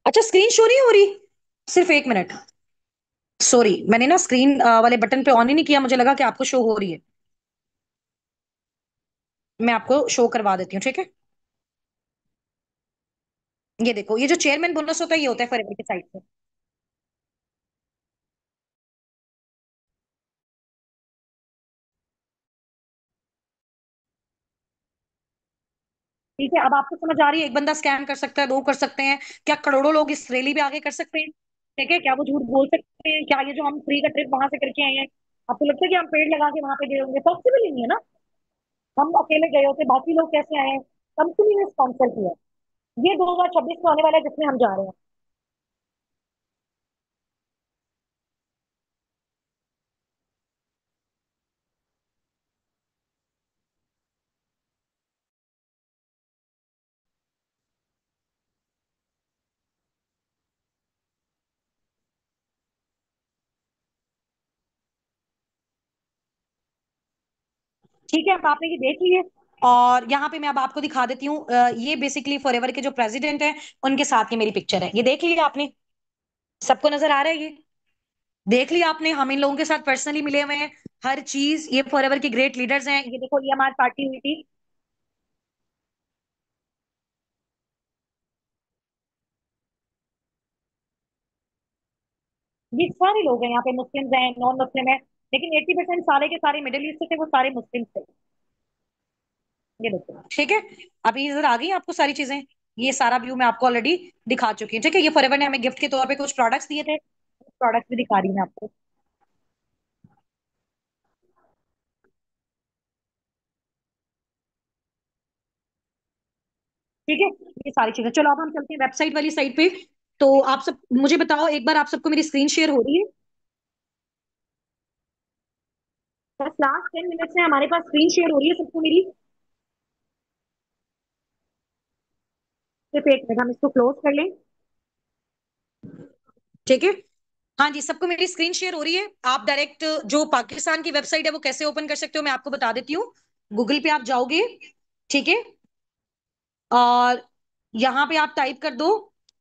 Speaker 2: अच्छा, स्क्रीन शो नहीं हो रही? सिर्फ एक मिनट। सॉरी, मैंने ना स्क्रीन वाले बटन पे ऑन ही नहीं किया, मुझे लगा कि आपको शो हो रही है। मैं आपको शो करवा देती हूँ, ठीक है। ये देखो, ये जो चेयरमैन बोनस होता है ये होता है फॉरएवर की साइड से। ठीक है, अब आपको समझ आ रही है, एक बंदा स्कैम कर सकता है, दो कर सकते हैं, क्या करोड़ों लोग इस रैली पे आगे कर सकते हैं? ठीक है, क्या वो झूठ बोल सकते हैं? क्या ये जो हम फ्री का ट्रिप वहां से करके आए हैं, आपको लगता है कि हम पेड़ लगा के वहां पे गए होंगे? पॉसिबल ही नहीं है ना। हम अकेले गए होते, बाकी लोग कैसे आए हैं? कंपनी ने स्पॉन्सर किया। ये 2026 में आने वाला है जिसमें हम जा रहे हैं। ठीक है, अब आपने ये देख लिए। और यहाँ पे मैं अब आपको दिखा देती हूँ, ये बेसिकली फॉरएवर के जो प्रेसिडेंट हैं उनके साथ की मेरी पिक्चर है, ये देख लिया आपने? सबको नजर आ रहा है ये? देख लिया आपने, हम इन लोगों के साथ पर्सनली मिले हुए हैं। हर चीज, ये फॉरएवर के ग्रेट लीडर्स हैं। ये देखो, ये हमारी पार्टी हुई थी। ये सारे लोग हैं यहाँ पे, मुस्लिम्स हैं, नॉन मुस्लिम है, लेकिन 80% सारे के सारे मिडिल ईस्ट से थे, वो सारे मुस्लिम थे। ये देखो, ठीक है। अभी इधर आ गई आपको सारी चीजें। ये सारा व्यू मैं आपको ऑलरेडी दिखा चुकी हूँ, ठीक है। ये फॉरएवर ने हमें गिफ्ट के तौर पे कुछ प्रोडक्ट्स दिए थे, प्रोडक्ट्स भी दिखा रही हूँ मैं आपको। ठीक है, ये सारी चीजें। चलो अब हम चलते हैं वेबसाइट वाली साइड पे। तो आप सब मुझे बताओ एक बार, आप सबको मेरी स्क्रीन शेयर हो रही है? बस लास्ट 10 मिनट्स में हमारे पास स्क्रीन शेयर हो रही है सबको मेरी। सिर्फ एक मिनट, हम इसको क्लोज कर लें। ठीक है। हाँ जी, सबको मेरी स्क्रीन शेयर हो रही है। आप डायरेक्ट जो पाकिस्तान की वेबसाइट है वो कैसे ओपन कर सकते हो मैं आपको बता देती हूँ। गूगल पे आप जाओगे, ठीक है। और यहाँ पे आप टाइप कर दो,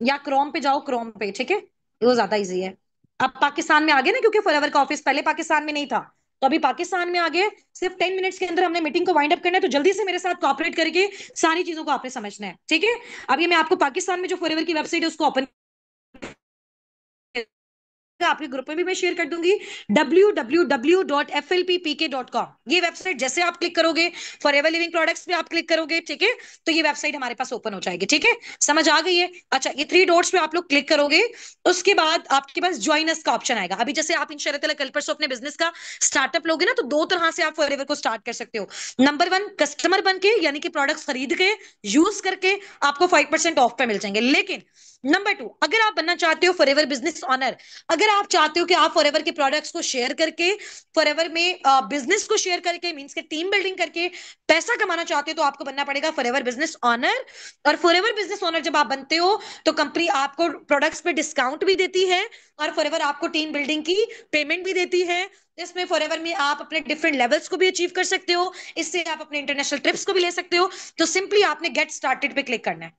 Speaker 2: या क्रोम पे जाओ, क्रोम पे, ठीक है, वो ज्यादा इजी है। अब पाकिस्तान में आ गए ना, क्योंकि फॉरएवर का ऑफिस पहले पाकिस्तान में नहीं था, तो अभी पाकिस्तान में आ गए। सिर्फ 10 मिनट्स के अंदर हमने मीटिंग को वाइंड अप करना है, तो जल्दी से मेरे साथ कोऑपरेट करके सारी चीजों को आपने समझना है, ठीक है। अभी मैं आपको पाकिस्तान में जो फॉरएवर की वेबसाइट है उसको ओपन, आपके ग्रुप में भी मैं शेयर कर दूंगी। www.flppk.com, ये वेबसाइट जैसे आप क्लिक करोगे, फॉरएवर लिविंग प्रोडक्ट्स पे आप क्लिक करोगे, ठीक है, तो ये वेबसाइट हमारे पास ओपन हो जाएगी, ठीक है। समझ आ गई है? अच्छा, ये थ्री डॉट्स पे आप लोग क्लिक करोगे, उसके बाद आपके पास ज्वाइन अस का ऑप्शन आएगा। अभी जैसे आप इंशाल्लाह कल परसों अपने बिजनेस का स्टार्टअप लोगे ना, तो दो तरह से आप फॉरएवर को स्टार्ट कर सकते हो। नंबर वन, कस्टमर बन के, यानी कि प्रोडक्ट्स खरीद के, यूज करके आपको 5% ऑफ पे मिल जाएंगे। लेकिन नंबर टू, अगर आप बनना चाहते हो फॉरएवर बिजनेस ऑनर, अगर आप चाहते हो कि आप फॉरएवर के प्रोडक्ट्स को शेयर करके, फॉरएवर में बिजनेस को शेयर करके, मींस के टीम बिल्डिंग करके पैसा कमाना चाहते हो, तो आपको बनना पड़ेगा फॉरएवर बिजनेस ऑनर। और फॉरएवर बिजनेस ऑनर जब आप बनते हो, तो कंपनी आपको प्रोडक्ट्स पे डिस्काउंट भी देती है, और फॉरएवर आपको टीम बिल्डिंग की पेमेंट भी देती है। इसमें फॉरएवर में आप अपने डिफरेंट लेवल्स को भी अचीव कर सकते हो, इससे आप अपने इंटरनेशनल ट्रिप्स को भी ले सकते हो। तो सिंपली आपने गेट स्टार्टेड पे क्लिक करना है।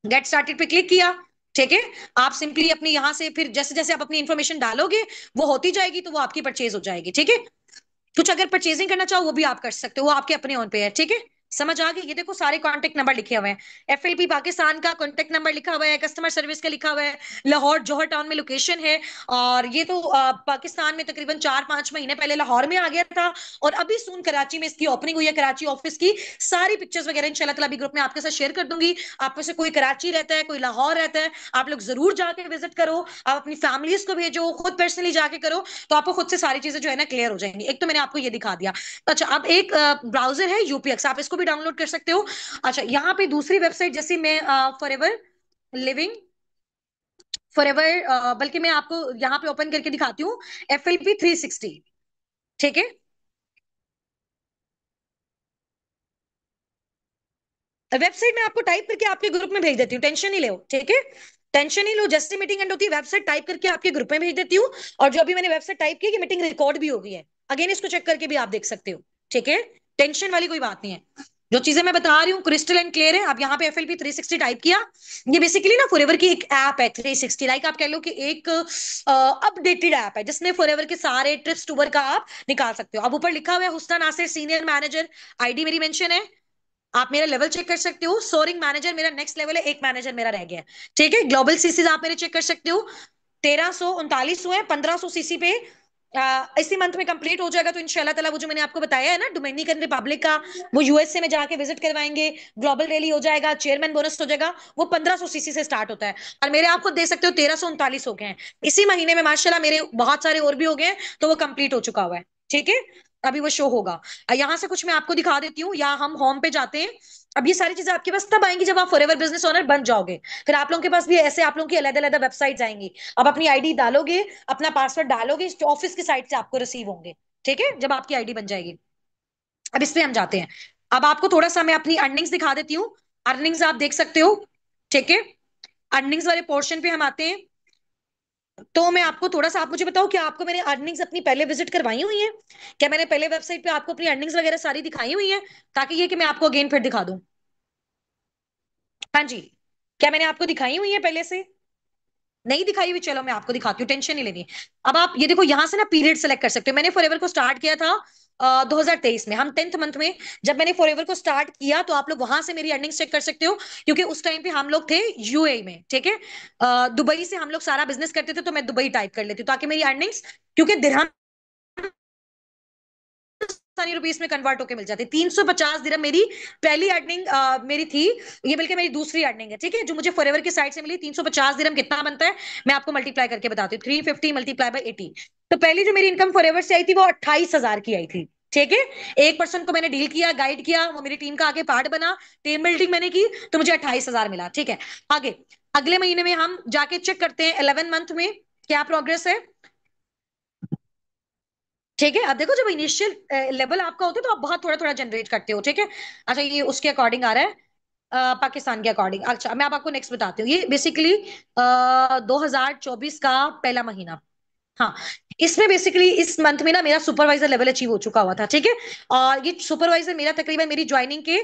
Speaker 2: गेट स्टार्टेड पे क्लिक किया, ठीक है। आप सिंपली अपनी यहां से फिर जैसे जैसे आप अपनी इंफॉर्मेशन डालोगे, वो होती जाएगी, तो वो आपकी परचेज हो जाएगी, ठीक है। कुछ अगर परचेजिंग करना चाहो वो भी आप कर सकते हो, वो आपके अपने ऑन पे है, ठीक है। समझ आ गई? ये देखो सारे कांटेक्ट नंबर लिखे हुए हैं। एफएलपी पाकिस्तान का कांटेक्ट नंबर लिखा हुआ है, कस्टमर सर्विस का लिखा हुआ है, लाहौर जौहर टाउन में लोकेशन है। और ये तो पाकिस्तान में तकरीबन 4-5 महीने पहले लाहौर में आ गया था, और अभी सून कराची में इसकी ओपनिंग हुई है, कराची ऑफिस की। सारी पिक्चर्स वगैरह इंशाल्लाह ताला अभी ग्रुप में आपके साथ शेयर कर दूंगी। आप में से कोई कराची रहता है, कोई लाहौर रहता है, आप लोग जरूर जाके विजिट करो। आप अपनी फैमिलीज को भेजो, खुद पर्सनली जाके करो, तो आपको खुद से सारी चीजें जो है ना क्लियर हो जाएंगी। एक तो मैंने आपको ये दिखा दिया। अच्छा, अब एक ब्राउजर है यूपीएक्स, आप इसको भी डाउनलोड कर सकते हो। अच्छा, यहाँ पे दूसरी वेबसाइट, जैसे मैं फॉरएवर लिविंग, फॉरएवर, बल्कि मैं आपको यहाँ पे ओपन करके दिखाती हूँ, FLP 360, ठीक है। वेबसाइट में आपको टाइप करके आपके ग्रुप में भेज देती हूँ, टेंशन नहीं लो, ठीक है। टेंशन नहीं लो, जैसे मीटिंग एंड होती है वेबसाइट टाइप करके आपके ग्रुप में भेज देती हूँ। और जो अभी मैंने वेबसाइट टाइप की, मीटिंग रिकॉर्ड भी हो गई है, अगेन इसको चेक करके भी आप देख सकते हो, ठीक है। टेंशन वाली कोई बात नहीं है। जो चीजें मैं बता रही हूँ क्रिस्टल एंड क्लियर है। आप यहाँ पे FLP 360 टाइप किया, ये बेसिकली ना फॉरएवर की एक ऐप है 360, लाइक आप कह लो कि एक अपडेटेड ऐप है जिसमें फॉरएवर के सारे ट्रिप्स टूर का आप निकाल सकते हो। अब ऊपर लिखा हुआ है हुस्ना नासिर सीनियर मैनेजर, आईडी मेरी मेंशन है। आप मेरा लेवल चेक कर सकते हो, सोरिंग मैनेजर मेरा नेक्स्ट लेवल है, एक मैनेजर मेरा रह गया है। ठीक है, ग्लोबल सीसीज आप मेरे चेक कर सकते हो, 1339 हुए, 1500 सीसी पे इसी मंथ में कंप्लीट हो जाएगा। तो इंशाल्लाह ताला वो जो मैंने आपको बताया है ना डोमिनिकन रिपब्लिक का, वो यूएसए में जाके विजिट करवाएंगे, ग्लोबल रैली हो जाएगा, चेयरमैन बोनस हो जाएगा, वो 1500 सीसी से स्टार्ट होता है। और मेरे आप खुद दे सकते हो 1339 हो गए हैं इसी महीने में माशाल्लाह, मेरे बहुत सारे और भी हो गए हैं, तो वो कंप्लीट हो चुका हुआ है। ठीक है, अभी वो शो होगा। यहां से कुछ मैं आपको दिखा देती हूँ, या हम होम पे जाते हैं। अब ये सारी चीजें आपके पास तब आएंगी जब आप फॉरएवर बिजनेस ओनर बन जाओगे। फिर आप लोगों के पास भी ऐसे आप लोगों की अलग अलग वेबसाइट आएंगी, आप अपनी आईडी डालोगे, अपना पासवर्ड डालोगे, ऑफिस की साइट से आपको रिसीव होंगे। ठीक है, जब आपकी आईडी बन जाएगी। अब इस पे हम जाते हैं। अब आपको थोड़ा सा मैं अपनी अर्निंग्स दिखा देती हूँ, अर्निंग्स आप देख सकते हो। ठीक है, अर्निंग्स वाले पोर्शन पे हम आते हैं। तो मैं आपको थोड़ा सा, आप मुझे बताओ कि आपको मैंने अर्निंग्स अपनी पहले विजिट करवाई हुई है? क्या मैंने पहले वेबसाइट पे आपको अपनी अर्निंग्स वगैरह सारी दिखाई हुई है, ताकि ये कि मैं आपको अगेन फिर दिखा दूं? हाँ जी, क्या मैंने आपको दिखाई हुई है पहले से? नहीं दिखाई हुई, चलो मैं आपको दिखाती हूँ, टेंशन नहीं लेनी। अब आप ये देखो, यहां से ना पीरियड सेलेक्ट कर सकते हो। मैंने फॉरएवर को स्टार्ट किया था 2023 में, हम 10th मंथ में जब मैंने फॉरएवर को स्टार्ट किया, तो आप लोग वहां से मेरी अर्निंग्स चेक कर सकते हो, क्योंकि उस टाइम पे हम लोग थे यूएई में। ठीक है, दुबई से हम लोग सारा बिजनेस करते थे, तो मैं दुबई टाइप कर लेती हूँ ताकि मेरी अर्निंग्स, क्योंकि दिरहम पाकिस्तानी रुपीस में कन्वर्ट होकर मिल जाती, 350 दिरहम मेरी पहली अर्निंग मेरी थी। ये बल्कि मेरी दूसरी अर्निंग है। ठीक है, जो मुझे फॉरएवर की साइड से मिली 350 दिरहम कितना बनता है, मैं आपको मल्टीप्लाई करके बताती हूँ, 350 मल्टीप्लाई बाई 80। तो पहली जो मेरी इनकम फॉरएवर से आई थी वो 28,000 की आई थी। ठीक है, एक पर्सन को मैंने डील किया, गाइड किया, वो मेरी टीम का आगे पार्ट बना, टीम बिल्डिंग मैंने की, तो मुझे 28,000 मिला। ठीक है, आगे अगले महीने में हम जाके चेक करते हैं 11 मंथ में क्या प्रोग्रेस है। ठीक है, अब देखो जब इनिशियल लेवल आपका होता है तो आप बहुत थोड़ा थोड़ा जनरेट करते हो। ठीक है, अच्छा ये उसके अकॉर्डिंग आ रहा है, पाकिस्तान के अकॉर्डिंग। अच्छा मैं अब आपको नेक्स्ट बताती हूँ, ये बेसिकली 2024 का पहला महीना। हाँ, इसमें बेसिकली इस मंथ में ना मेरा सुपरवाइजर लेवल अचीव हो चुका हुआ था। ठीक है, और ये सुपरवाइजर मेरा तकरीबन मेरी ज्वाइनिंग के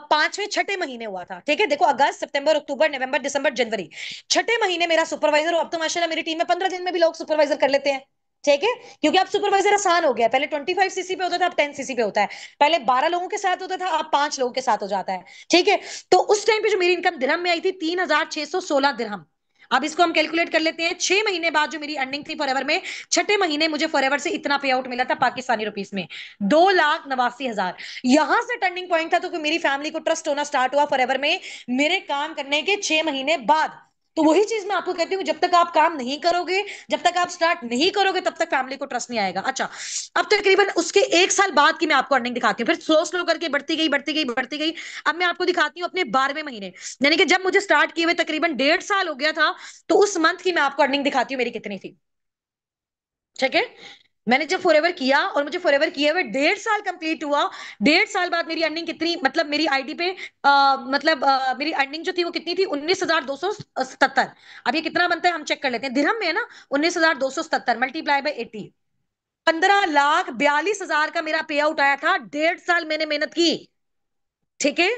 Speaker 2: 5वें 6ठे महीने हुआ था। ठीक है, देखो अगस्त सितंबर अक्टूबर नवंबर दिसंबर जनवरी, 6ठे महीने मेरा सुपरवाइजर। अब तो माशाल्लाह मेरी टीम में 15 दिन में भी लोग सुपरवाइजर कर लेते हैं। ठीक है, क्योंकि अब सुपरवाइजर आसान हो गया, पहले 25 सीसी पे होता था, अब 10 सीसी पे होता है। पहले 12 लोगों के साथ होता था, अब 5 लोगों के साथ हो जाता है। ठीक है, तो उस टाइम पे जो मेरी इनकम दिरहम में आई थी 3,616 दिरहम। अब इसको हम कैलकुलेट कर लेते हैं, 6 महीने बाद जो मेरी अर्निंग थी फॉरएवर में, 6ठे महीने मुझे फॉरएवर से इतना पे आउट मिला था पाकिस्तानी रुपीस में, 2,89,000। यहां से टर्निंग पॉइंट था, तो मेरी फैमिली को ट्रस्ट होना स्टार्ट हुआ फॉरएवर में मेरे काम करने के 6 महीने बाद। तो वही चीज मैं आपको कहती हूँ, जब तक आप काम नहीं करोगे, जब तक आप स्टार्ट नहीं करोगे, तब तक फैमिली को ट्रस्ट नहीं आएगा। अच्छा, अब तकरीबन उसके 1 साल बाद की मैं आपको अर्निंग दिखाती हूँ, फिर स्लो स्लो करके बढ़ती गई बढ़ती गई बढ़ती गई। अब मैं आपको दिखाती हूँ अपने 12वें महीने, यानी कि जब मुझे स्टार्ट किए हुए तकरीबन 1.5 साल हो गया था, तो उस मंथ की मैं आपको अर्निंग दिखाती हूँ मेरी कितनी थी। ठीक है, मैंने जब फॉरएवर किया और मुझे फॉरएवर किए हुए 1.5 साल कंप्लीट हुआ, 1.5 साल बाद मेरी अर्निंग कितनी, मतलब मेरी आईडी पे मेरी अर्निंग जो थी वो कितनी थी, 19,277। अब ये कितना बनता है हम चेक कर लेते हैं, दिरहम में है ना, 19,277 मल्टीप्लाई बाई 80, 15,42,000 का मेरा पे आउट आया था। 1.5 साल मैंने मेहनत की। ठीक है,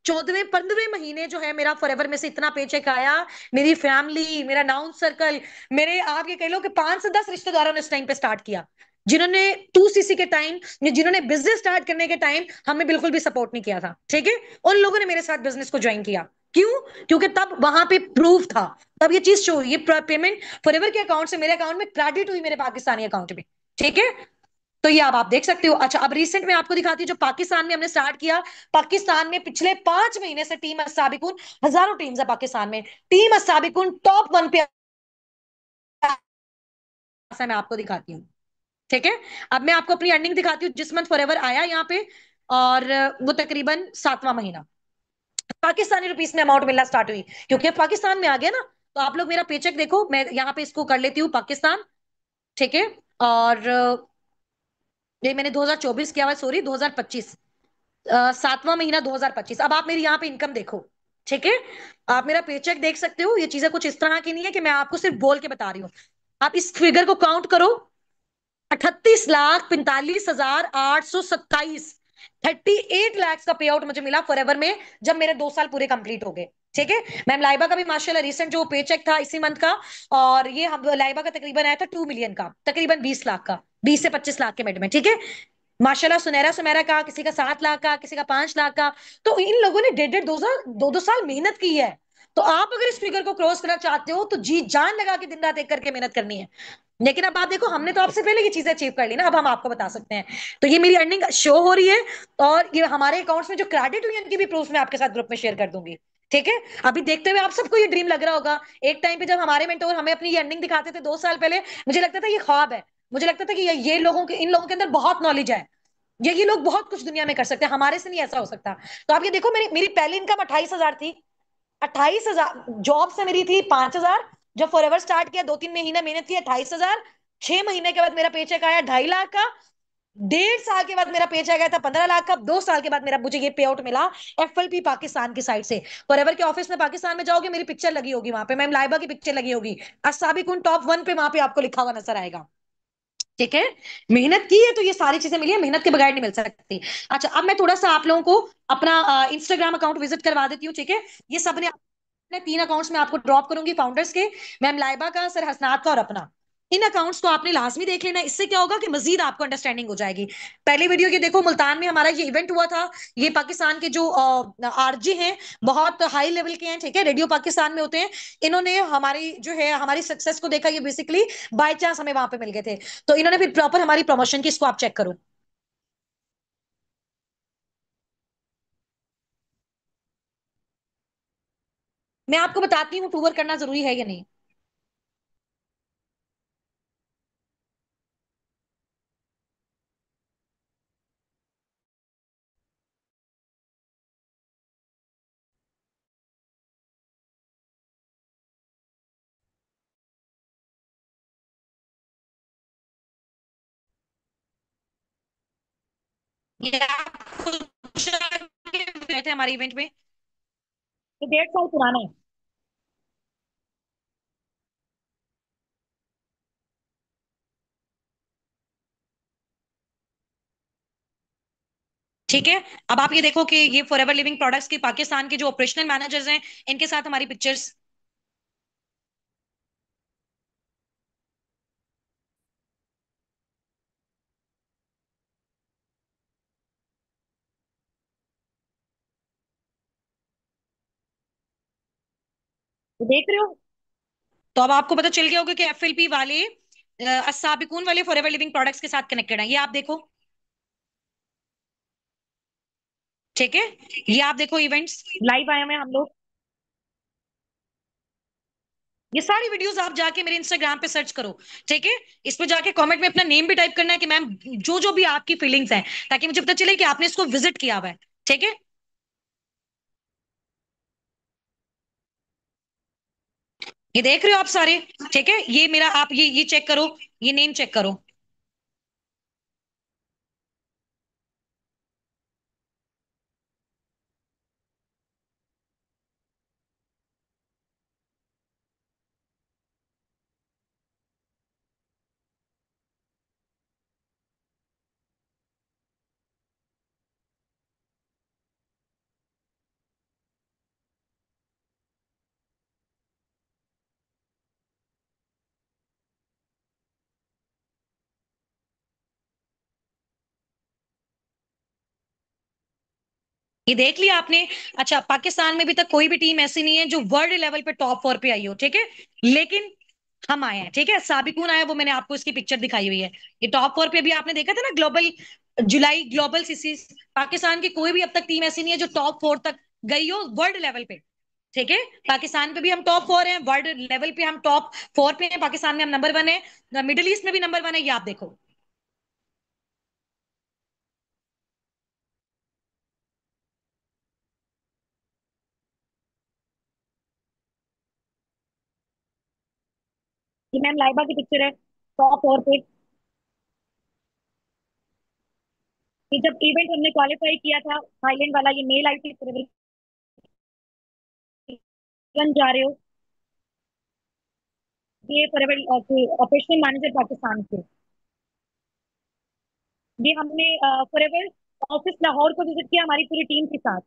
Speaker 2: 14वें 15वें महीने जो है मेरा फॉरएवर में से इतना पेचेक आया। मेरी फैमिली, मेरा नाउन सर्कल, मेरे आप ये कह लो कि 5 से 10 रिश्तेदारों ने इस टाइम पे स्टार्ट किया, जिन्होंने 2 सीसी के टाइम, जिन्होंने बिजनेस स्टार्ट करने के टाइम हमें बिल्कुल भी सपोर्ट नहीं किया था। ठीक है, उन लोगों ने मेरे साथ बिजनेस को ज्वाइन किया। क्यों? क्योंकि तब वहां पे प्रूफ था, तब ये चीज शो हुई, ये पेमेंट फॉरएवर के अकाउंट से मेरे अकाउंट में क्रेडिट हुई, मेरे पाकिस्तानी अकाउंट में। ठीक है, तो ये अब आप देख सकते हो। अच्छा, अब रिसेंट में आपको दिखाती हूँ, जो पाकिस्तान में हमने स्टार्ट किया, पाकिस्तान में पिछले 5 महीने से टीम अस्साबिकुन, हजारों टीम्स है पाकिस्तान में, टीम अस्साबिकुन टॉप 1 पे मैं आपको दिखाती हूँ। ठीक है, अब मैं आपको अपनी अर्निंग दिखाती हूँ जिस मंथ फॉरएवर आया यहाँ पे, और वो तकरीबन 7वां महीना, पाकिस्तानी रुपीस में अमाउंट मिलना स्टार्ट हुई, क्योंकि अब पाकिस्तान में आ गया ना। तो आप लोग मेरा पेचेक देखो, मैं यहाँ पे इसको कर लेती हूँ पाकिस्तान। ठीक है, और ये मैंने 2024 किया हुआ, सॉरी 2025, 7वां महीना 2025। अब आप मेरी यहाँ पे इनकम देखो। ठीक है, आप मेरा पेचेक देख सकते हो, ये चीजें कुछ इस तरह की नहीं है कि मैं आपको सिर्फ बोल के बता रही हूँ। आप इस फिगर को काउंट करो, 38,45,827, 38 लाख का पे आउट मुझे मिला फॉरएवर में, जब मेरे 2 साल पूरे कंप्लीट हो गए। ठीक है। मैम लाइबा का भी माशाल्लाह रिसेंट जो पे चेक था इसी मंथ का, और ये हम लाइबा का तकरीबन आया था 2 मिलियन का, तकरीबन 20 लाख का, 20 से 25 लाख के मिड में। ठीक है। माशाल्लाह सुनहरा सुनहरा का, किसी का 7 लाख का, किसी का 5 लाख का। तो इन लोगों ने 1.5 1.5 2 साल 2 2 साल मेहनत की है। तो आप अगर इस फिगर को क्रॉस करना चाहते हो तो जी जान लगा के दिन रात एक करके मेहनत करनी है। लेकिन अब आप देखो, हमने तो आपसे पहले ये चीजें अचीव कर ली ना, अब हम आपको बता सकते हैं। तो ये मेरी अर्निंग शो हो रही है, और ये हमारे अकाउंट्स में जो क्रेडिट हुई है उनकी भी प्रूफ मैं आपके साथ ग्रुप में शेयर कर दूंगी। ठीक है। अभी देखते हुए आप सबको ये ड्रीम लग रहा होगा, एक टाइम पे जब हमारे मेंटोर हमें अपनी ये अर्निंग दिखाते थे 2 साल पहले, मुझे लगता था ये ख्वाब है। मुझे लगता था कि ये लोगों के, इन लोगों के अंदर बहुत नॉलेज है, ये लोग बहुत कुछ दुनिया में कर सकते हैं, हमारे से नहीं ऐसा हो सकता। तो आप ये देखो, मेरी मेरी पहली इनकम 28,000 थी। 28,000 जॉब से मेरी थी 5,000। जब फॉरएवर स्टार्ट किया 2 3 महीना मेहनत की 28,000। 6 महीने के बाद मेरा पेचेक आया 2.5 लाख का। 1.5 साल के बाद मेरा पेचेक आया था 15 लाख का। 2 साल के बाद मेरा मुझे ये पे आउट मिला एफएलपी पाकिस्तान की साइड से। फॉरएवर के ऑफिस में पाकिस्तान में जाओगे, मेरी पिक्चर लगी होगी वहां पे, मैम लाइबा की पिक्चर लगी होगी, असाबिकुन टॉप 1 पे वहां पे आपको लिखा हुआ नजर आएगा। ठीक है। मेहनत की है तो ये सारी चीजें मिली है, मेहनत के बगैर नहीं मिल सकती। अच्छा, अब मैं थोड़ा सा आप लोगों को अपना इंस्टाग्राम अकाउंट विजिट करवा देती हूँ। ठीक है। ये सब ने मैं 3 अकाउंट्स में आपको ड्रॉप करूंगी फाउंडर्स के, मैम लाइबा का, सर हसनात का और अपना। इन अकाउंट्स को आपने लाजमी देख लेना, इससे क्या होगा कि मजीद आपको अंडरस्टैंडिंग हो जाएगी। पहली वीडियो ये देखो, मुल्तान में हमारा ये इवेंट हुआ था। ये पाकिस्तान के जो आरजे हैं, बहुत हाई लेवल के हैं। ठीक है। रेडियो पाकिस्तान में होते हैं। इन्होंने हमारी जो है हमारी सक्सेस को देखा, ये बेसिकली बाय चांस हमें वहां पे मिल गए थे। तो इन्होंने फिर प्रॉपर हमारी प्रमोशन की, इसको आप चेक करो। मैं आपको बताती हूँ टूर करना जरूरी है या नहीं। ये आप गए थे हमारे इवेंट में, ये 1.5 साल पुराना है। ठीक है। अब आप ये देखो कि ये फॉरएवर लिविंग प्रोडक्ट्स के पाकिस्तान के जो ऑपरेशनल मैनेजर्स हैं, इनके साथ हमारी पिक्चर्स। देख रहे हो। तो अब आपको पता चल गया होगा कि एफएलपी वाले अस्साबिकून वाले फॉरएवर लिविंग प्रोडक्ट्स के साथ कनेक्टेड हैं, ये आप देखो। ठीक है। ये आप देखो, इवेंट्स लाइव आए हुए हैं हम लोग। ये सारी वीडियोस आप जाके मेरे इंस्टाग्राम पे सर्च करो। ठीक है। इस पे जाके कमेंट में अपना नेम भी टाइप करना है कि मैम, जो जो भी आपकी फीलिंग्स हैं, ताकि मुझे पता चले कि आपने इसको विजिट किया हुआ है। ठीक है। ये देख रहे हो आप सारे। ठीक है। ये मेरा, आप ये चेक करो, ये नेम चेक करो। ये देख लिया आपने। अच्छा, पाकिस्तान में भी तक कोई भी टीम ऐसी नहीं है जो वर्ल्ड लेवल पे टॉप 4 पे आई हो। ठीक है। लेकिन हम आए हैं। ठीक है। साबिकून आया, वो मैंने आपको इसकी पिक्चर दिखाई हुई है। ये टॉप 4 पे भी आपने देखा था ना, ग्लोबल जुलाई ग्लोबल सीसीज। पाकिस्तान की कोई भी अब तक टीम ऐसी नहीं है जो टॉप 4 तक गई हो वर्ल्ड लेवल पे। ठीक है। पाकिस्तान पे भी हम टॉप 4 हैं, वर्ल्ड लेवल पे हम टॉप 4 पे हैं। पाकिस्तान में हम नंबर 1 है, मिडिल ईस्ट में भी नंबर 1 है, ये आप देखो। ये मैम लाइबा की पिक्चर है टॉप 4 पे। ये जब इवेंट हमने क्वालिफाई किया था थाईलैंड वाला, ये मेल आई थी, जा रहे हो। ये फॉरएवर ऑपरेशनल मैनेजर पाकिस्तान के। ये हमने फॉरएवर ऑफिस लाहौर को विजिट किया हमारी पूरी टीम के साथ।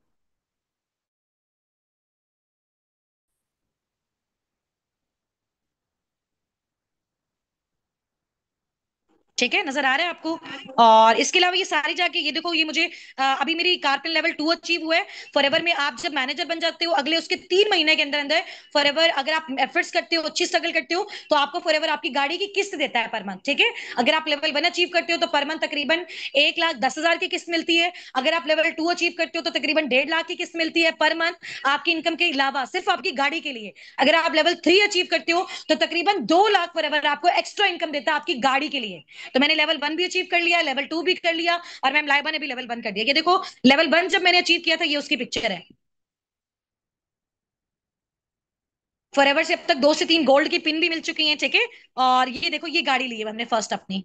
Speaker 2: ठीक है, नजर आ रहा है आपको? और इसके अलावा ये सारी जाके ये देखो, ये मुझे अभी मेरी कारपिन लेवल 2 अचीव हुआ है। फॉरएवर में आप जब मैनेजर बन जाते हो अगले उसके 3 महीने के अंदर अंदर, फॉरएवर अगर आप एफर्ट्स करते हो, अच्छी स्ट्रगल करते हो, तो आपको फॉरएवर आपकी गाड़ी की किस्त देता है पर मंथ। ठीक है, अगर आप लेवल 1 अचीव करते हो तो पर मंथ तकरीबन 1,10,000 की किस्त मिलती है। अगर आप लेवल 2 अचीव करते हो तो तकरीबन 1.5 लाख की किस्त मिलती है पर मंथ, आपकी इनकम के अलावा सिर्फ आपकी गाड़ी के लिए। अगर आप लेवल 3 अचीव करते हो तो तकरीबन 2 लाख फॉरएवर आपको एक्स्ट्रा इनकम देता है आपकी गाड़ी के लिए। तो मैंने लेवल 1 भी अचीव कर लिया, लेवल 2 भी कर लिया, और मैम लाइबा ने भी लेवल 1 कर दिया। ये देखो, लेवल 1 जब मैंने अचीव किया था, ये उसकी पिक्चर है। फॉरएवर से अब तक 2 से 3 गोल्ड की पिन भी मिल चुकी हैं। ठीक है, और ये देखो, ये गाड़ी ली है हमने फर्स्ट अपनी।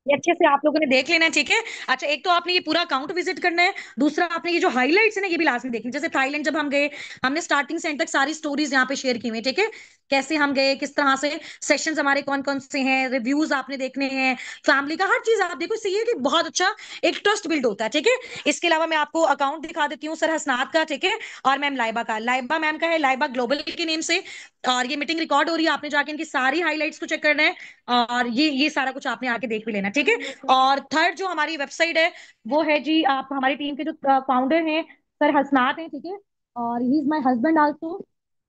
Speaker 2: ये अच्छे से आप लोगों ने देख लेना है। ठीक है, अच्छा, एक तो आपने ये पूरा अकाउंट विजिट करना है, दूसरा आपने ये जो हाइलाइट्स है ना, ये भी लास्ट में देखनी। जैसे थाईलैंड जब हम गए, हमने स्टार्टिंग से एंड तक सारी स्टोरीज यहाँ पे शेयर की हुई है। ठीक है, कैसे हम गए, किस तरह से सेशंस हमारे कौन कौन से हैं, रिव्यूज आपने देखने हैं, फैमिली का हर चीज आप देखो। इससे ये है कि बहुत अच्छा एक ट्रस्ट बिल्ड होता है। ठीक है, इसके अलावा मैं आपको अकाउंट दिखा देती हूँ सर हसनात का। ठीक है, और मैम लाइबा का, लाइबा मैम का है लाइबा ग्लोबल के नेम से। और ये मीटिंग रिकॉर्ड हो रही है, आपने जाके इनकी सारी हाइलाइट्स को चेक करना है, और ये सारा कुछ आपने आके देख भी लेना। ठीक है, और थर्ड जो हमारी वेबसाइट है, वो है जी, आप हमारी टीम के जो फाउंडर हैं सर हसनात हैं। ठीक है, और he is my husband also.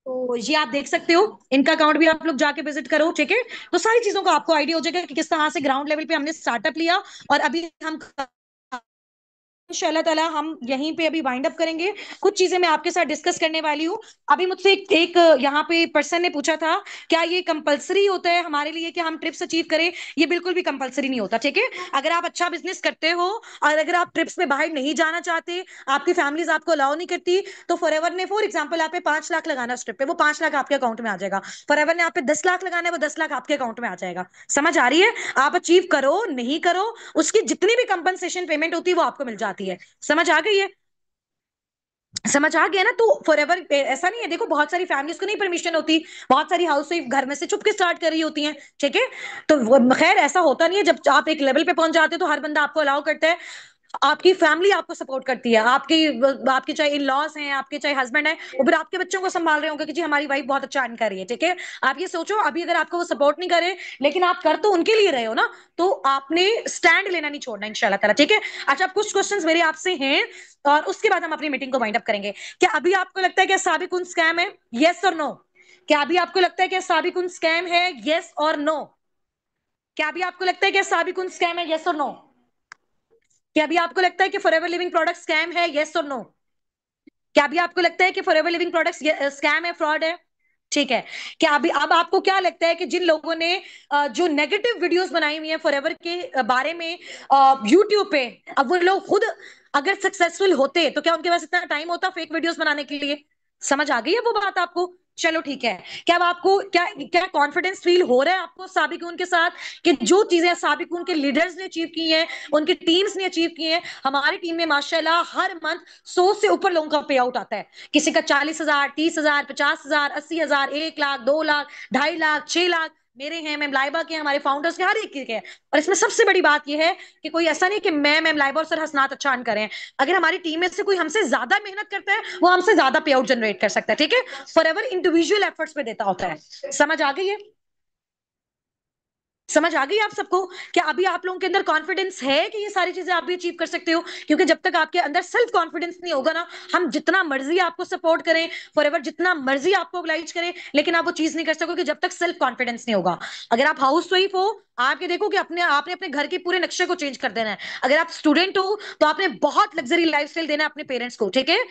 Speaker 2: तो ये आप देख सकते हो, इनका अकाउंट भी आप लोग जाके विजिट करो। ठीक है, तो सारी चीजों का आपको आइडिया हो जाएगा कि किस तरह से ग्राउंड लेवल पे हमने स्टार्टअप लिया, और अभी हम इंशाल्लाह ताला हम यहीं पे अभी वाइंड अप करेंगे। कुछ चीजें मैं आपके साथ डिस्कस करने वाली हूँ। अभी मुझसे एक यहाँ पे पर्सन ने पूछा था, क्या ये कंपलसरी होता है हमारे लिए कि हम ट्रिप्स अचीव करें? ये बिल्कुल भी कंपलसरी नहीं होता। ठीक है, अगर आप अच्छा बिजनेस करते हो और अगर आप ट्रिप्स में बाहर नहीं जाना चाहते, आपकी फैमिलीज आपको अलाउ नहीं करती, तो फॉरएवर ने फॉर एग्जाम्पल आप पे 5 लाख लगाना उस ट्रिप पे, वो 5 लाख आपके अकाउंट में आ जाएगा। फॉरएवर ने आप पे 10 लाख लगाना है, वो 10 लाख आपके अकाउंट में आ जाएगा। समझ आ रही है? आप अचीव करो नहीं करो, उसकी जितनी भी कंपनसेशन पेमेंट होती है वो आपको मिल जाती है। समझ आ गई है? समझ आ गया ना? तो फॉरएवर ऐसा नहीं है, देखो बहुत सारी फैमिलीज को नहीं परमिशन होती, बहुत सारी हाउस वाइफ घर में से छुप के स्टार्ट कर रही होती हैं। ठीक है, तो खैर ऐसा होता नहीं है। जब आप एक लेवल पे पहुंच जाते हो तो हर बंदा आपको अलाउ करता है, आपकी फैमिली आपको सपोर्ट करती है, आपकी आपके चाहे इन लॉज हैं, आपके चाहे हस्बैंड है, वो फिर आपके बच्चों को संभाल रहे होंगे कि जी हमारी वाइफ बहुत अच्छा अर्न कर रही है। ठीक है, आप ये सोचो, अभी अगर आपको वो सपोर्ट नहीं करे, लेकिन आप कर तो उनके लिए रहे हो ना, तो आपने स्टैंड लेना नहीं छोड़ना इंशाल्लाह ताला। ठीक है, अच्छा, अब कुछ क्वेश्चंस मेरे आपसे हैं, और उसके बाद हम अपनी मीटिंग को वाइंड अप करेंगे। क्या अभी आपको लगता है कि साबिकुन स्कैम है? यस और नो? क्या अभी आपको लगता है कि साबिकुन स्कैम है? यस और नो? क्या अभी आपको लगता है कि साबिकुन स्कैम है? यस और नो? क्या अभी आपको लगता है कि फॉरएवर लिविंग प्रोडक्ट स्कैम है? यस और नो? क्या अभी आपको लगता है कि फॉरएवर लिविंग प्रोडक्ट्स स्कैम है, फ्रॉड है? ठीक है, क्या अभी अब आपको क्या लगता है कि जिन लोगों ने जो नेगेटिव वीडियोस बनाई हुई है फॉरएवर के बारे में यूट्यूब पे, अब वो लोग खुद अगर सक्सेसफुल होते तो क्या उनके पास इतना टाइम होता फेक वीडियोस बनाने के लिए? समझ आ गई है वो बात आपको? चलो ठीक है, क्या अब आपको क्या क्या कॉन्फिडेंस फील हो रहा है आपको साबिकून के साथ, कि जो चीजें साबिकून के लीडर्स ने अचीव की हैं, उनकी टीम्स ने अचीव की हैं, हमारी टीम में माशाल्लाह हर मंथ 100 से ऊपर लोगों का पे आउट आता है। किसी का 40,000, 30,000, 50,000, 80,000, 1 लाख, 2 लाख, 2.5 लाख, 6 लाख, मेरे हैं, मैम लाइबा के, हमारे फाउंडर्स के, हर एक के हैं। और इसमें सबसे बड़ी बात यह है कि कोई ऐसा नहीं कि मैं मैम लाइबा और सर हसनात अच्छा अर्न करें। अगर हमारी टीम में से कोई हमसे ज्यादा मेहनत करता है, वो हमसे ज्यादा पे आउट जनरेट कर सकता है। ठीक है, फॉर एवर इंडिविजुअल एफर्ट्स पे देता होता है। समझ आ गई है? समझ आ गई आप सबको? क्या अभी आप लोगों के अंदर कॉन्फिडेंस है कि ये सारी चीजें आप भी अचीव कर सकते हो? क्योंकि जब तक आपके अंदर सेल्फ कॉन्फिडेंस नहीं होगा ना, हम जितना मर्जी आपको सपोर्ट करें, फॉरएवर जितना मर्जी आपको ऑब्लाइज करें, लेकिन आप वो चीज नहीं कर सकोगे जब तक सेल्फ कॉन्फिडेंस नहीं होगा। अगर आप हाउस वाइफ हो, आपके देखो कि अपने आपने अपने घर के पूरे नक्शे को चेंज कर देना है। अगर आप स्टूडेंट हो तो आपने बहुत लग्जरी लाइफस्टाइल देना है अपने पेरेंट्स को। ठीक है,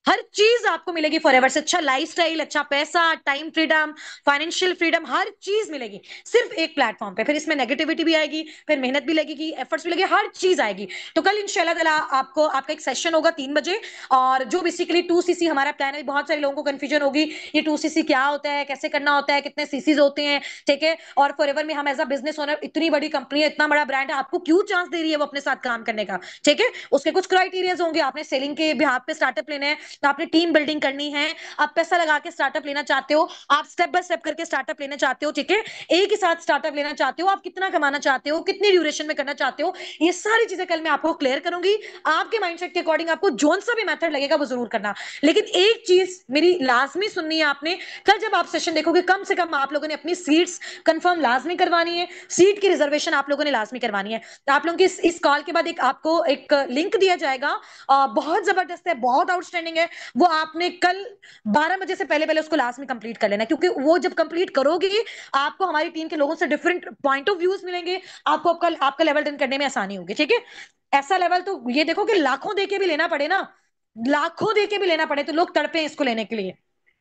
Speaker 2: हर चीज आपको मिलेगी फॉरएवर से। अच्छा लाइफस्टाइल, अच्छा पैसा, टाइम फ्रीडम, फाइनेंशियल फ्रीडम, हर चीज मिलेगी सिर्फ एक प्लेटफॉर्म पे। फिर इसमें नेगेटिविटी भी आएगी, फिर मेहनत भी लगेगी, एफर्ट्स भी लगेगी, हर चीज आएगी। तो कल इंशाल्लाह ताला आपको आपका एक सेशन होगा 3 बजे। और जो बेसिकली 2cc हमारा प्लान है, बहुत सारे लोगों को कंफ्यूजन होगी ये 2cc क्या होता है, कैसे करना होता है, कितने सीसीज होते हैं, ठीक है। और फॉरएवर में हम एज अ बिजनेस ओनर, इतनी बड़ी कंपनी है, इतना बड़ा ब्रांड है, आपको क्यों चांस दे रही है वो अपने साथ काम करने का, ठीक है। उसके कुछ क्राइटेरियाज होंगे, आपने सेलिंग के बिहाफ पे स्टार्टअप लेना है, तो आपने टीम बिल्डिंग करनी है, आप पैसा लगा के स्टार्टअप लेना चाहते हो, आप स्टेप बाय स्टेप करके स्टार्टअप लेना चाहते हो, ठीक है। एक ही साथ स्टार्टअप लेना चाहते हो, आप कितना कमाना चाहते हो, कितनी ड्यूरेशन में करना चाहते हो, ये सारी चीजें कल मैं आपको क्लियर करूंगी। आपके माइंडसेट के अकॉर्डिंग आपको जोन सा भी मेथड लगेगा वो जरूर करना। लेकिन एक चीज मेरी लाजमी सुननी है आपने, कल जब आप सेशन देखोगे कम से कम आप लोगों ने अपनी सीट्स कंफर्म लाजमी करवानी है, सीट की रिजर्वेशन आप लोगों ने लाजमी करवानी है। तो आप लोगों की इस कॉल के बाद एक आपको एक लिंक दिया जाएगा, बहुत जबरदस्त है, बहुत आउटस्टैंडिंग है। वो आपने कल 12 बजे से पहले पहले उसको लास्ट में कंप्लीट कर लेना, क्योंकि वो जब कंप्लीट करोगे आपको हमारी टीम के लोगों से डिफरेंट पॉइंट ऑफ व्यूज मिलेंगे, आपको आपका आपका लेवल डन करने में आसानी होगी, ठीक है। ऐसा लेवल तो ये देखो कि लाखों दे के भी लेना पड़े ना, लाखों दे के भी लेना पड़े तो लोग तड़पे इसको लेने के लिए,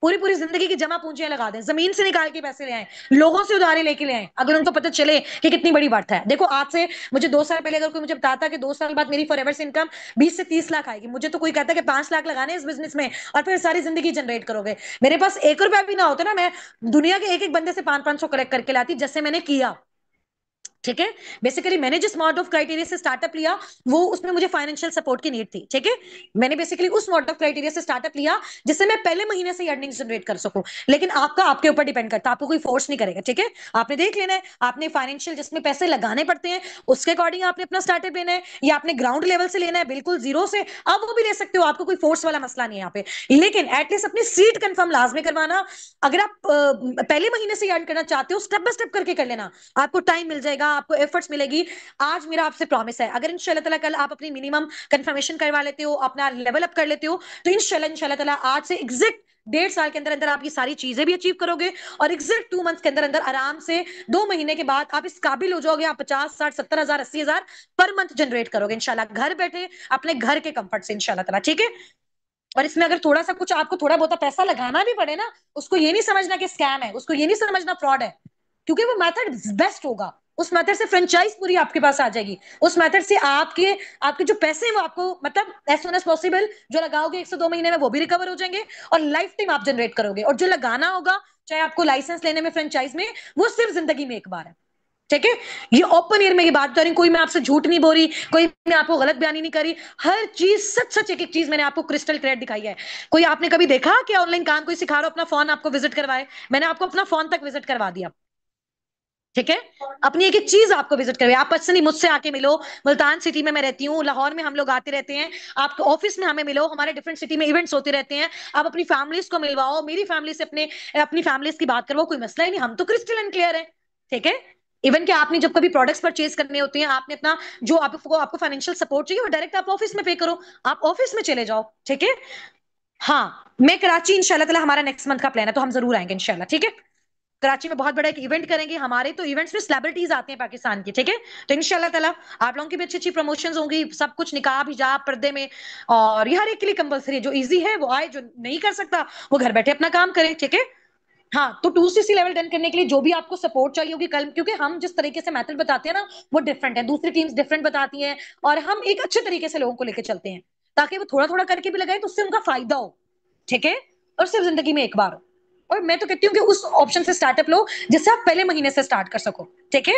Speaker 2: पूरी पूरी जिंदगी की जमा पूंजियां लगा दें, जमीन से निकाल के पैसे ले आए, लोगों से उधारे लेके ले आए, अगर उनको पता चले कि कितनी बड़ी बात है। देखो आज से मुझे 2 साल पहले अगर कोई मुझे बताता कि 2 साल बाद मेरी फॉरएवर से इनकम 20 से 30 लाख आएगी, मुझे तो कोई कहता कि 5 लाख लगाने इस बिजनेस में और फिर सारी जिंदगी जनरेट करोगे, मेरे पास 1 रुपया भी ना होता ना, मैं दुनिया के एक एक बंदे से 500-500 कलेक्ट करके लाती, जैसे मैंने किया, ठीक है। बेसिकली मैंने जिस मॉड ऑफ क्राइटेरिया से स्टार्टअप लिया वो उसमें मुझे फाइनेंशियल सपोर्ट की नीड थी, ठीक है। मैंने बेसिकली उस मॉड ऑफ क्राइटेरिया से स्टार्टअप लिया जिससे मैं पहले महीने से अर्निंग्स जनरेट कर सकूं। लेकिन आपका आपके ऊपर डिपेंड करता है, आपको कोई फोर्स नहीं करेगा, ठीक है। आपने देख लेना है, आपने फाइनेंशियल जिसमें पैसे लगाने पड़ते हैं उसके अकॉर्डिंग आपने अपना स्टार्टअप लेना है, या आपने ग्राउंड लेवल से लेना है बिल्कुल जीरो से, आप वो भी ले सकते हो, आपको कोई फोर्स वाला मसला नहीं है यहाँ पे। लेकिन एटलीस्ट अपनी सीट कंफर्म लाजमी करवाना। अगर आप पहले महीने से अर्न करना चाहते हो स्टेप बाय स्टेप करके कर लेना, आपको टाइम मिल जाएगा, आपको एफर्ट्स मिलेगी। आज मेरा आपसे प्रॉमिस है, अगर इंशाल्लाह ताला कल आप अपनी मिनिमम कंफर्मेशन करवा लेते हो, अपना लेवल अप कर लेते हो, तो इंशाल्लाह ताला आज से एग्जैक्ट 1.5 साल के अंदर अंदर आप ये सारी चीजें भी अचीव करोगे, और एग्जैक्ट 2 मंथ्स के अंदर अंदर आराम से 2 महीने के बाद आप इस काबिल हो जाओगे, आप 50, 60, 70 हजार, 80 हजार पर मंथ जनरेट करोगे इंशाल्लाह, घर बैठे अपने घर के कंफर्ट से इंशाल्लाह ताला, ठीक है। और इसमें अगर थोड़ा सा कुछ आपको थोड़ा बहुत पैसा लगाना भी पड़े ना, उसको ये नहीं समझना कि स्कैम है, उसको ये नहीं समझना फ्रॉड है, क्योंकि वो मेथड बेस्ट होगा। उस मेथड से फ्रेंचाइज पूरी आपके पास आ जाएगी, उस मेथड से आपके आपके जो पैसे हैं वो आपको मतलब एज सुन एज पॉसिबल जो लगाओगे 1 से 2 महीने में वो भी रिकवर हो जाएंगे, और लाइफ टाइम आप जनरेट करोगे। और जो लगाना होगा चाहे आपको लाइसेंस लेने में फ्रेंचाइज में, वो सिर्फ जिंदगी में एक बार है, ठीक है। ये ओपन एयर में ये बात कर रही हूँ, कोई मैं आपसे झूठ नहीं बोल रही, कोई मैं आपको गलत बयानी नहीं कर रही, हर चीज सच सच एक एक चीज मैंने आपको क्रिस्टल क्लियर दिखाई है। कोई आपने कभी देखा कि ऑनलाइन काम कोई सिखा रहा हो अपना फोन आपको विजिट करवाए, मैंने आपको अपना फोन तक विजिट करवा दिया, ठीक है। अपनी एक एक चीज आपको विजिट करवाई, आप पर्सनली मुझसे आके मिलो, मुल्तान सिटी में मैं रहती हूँ, लाहौर में हम लोग आते रहते हैं, आप ऑफिस में हमें मिलो, हमारे डिफरेंट सिटी में इवेंट्स होते रहते हैं, आप अपनी फैमिलीज को मिलवाओ, मेरी फैमिली से अपने अपनी फैमिलीज की बात करवाओ, कोई मसला ही नहीं, हम तो क्रिस्टल एंड क्लियर है, ठीक है। इवन कि आपने जब कभी प्रोडक्ट्स परचेज करने होते हैं, आपने अपना जो आपको आपको फाइनेंशियल सपोर्ट चाहिए वो डायरेक्ट आप ऑफिस में पे करो, आप ऑफिस में चले जाओ, ठीक है। हाँ, मैं कराची इंशाल्लाह ताला हमारा नेक्स्ट मंथ का प्लान है, तो हम जरूर आएंगे इंशाल्लाह, ठीक है। कराची में बहुत बड़ा एक इवेंट करेंगे, हमारे तो इवेंट्स में सेलिब्रिटीज आते हैं पाकिस्तान की, ठीक है। तो इंशाल्लाह ताला आप लोगों की भी अच्छी अच्छी प्रमोशंस होंगी, सब कुछ निकाह हिजाब पर्दे में, और ये हर एक के लिए कंपलसरी है, जो इजी है वो आए, जो नहीं कर सकता वो घर बैठे अपना काम करे, ठीक है। हाँ, तो 2cc लेवल डन करने के लिए जो भी आपको सपोर्ट चाहिए होगी कल, क्योंकि हम जिस तरीके से मेथड बताते हैं ना वो डिफरेंट है, दूसरी टीम्स डिफरेंट बताती हैं, और हम एक अच्छे तरीके से लोगों को लेकर चलते हैं ताकि वो थोड़ा थोड़ा करके भी लगाए तो उससे उनका फायदा हो, ठीक है। और सिर्फ जिंदगी में एक बार हो। और मैं तो कहती हूँ कि उस ऑप्शन से स्टार्टअप लो जिससे आप पहले महीने से स्टार्ट कर सको, ठीक है।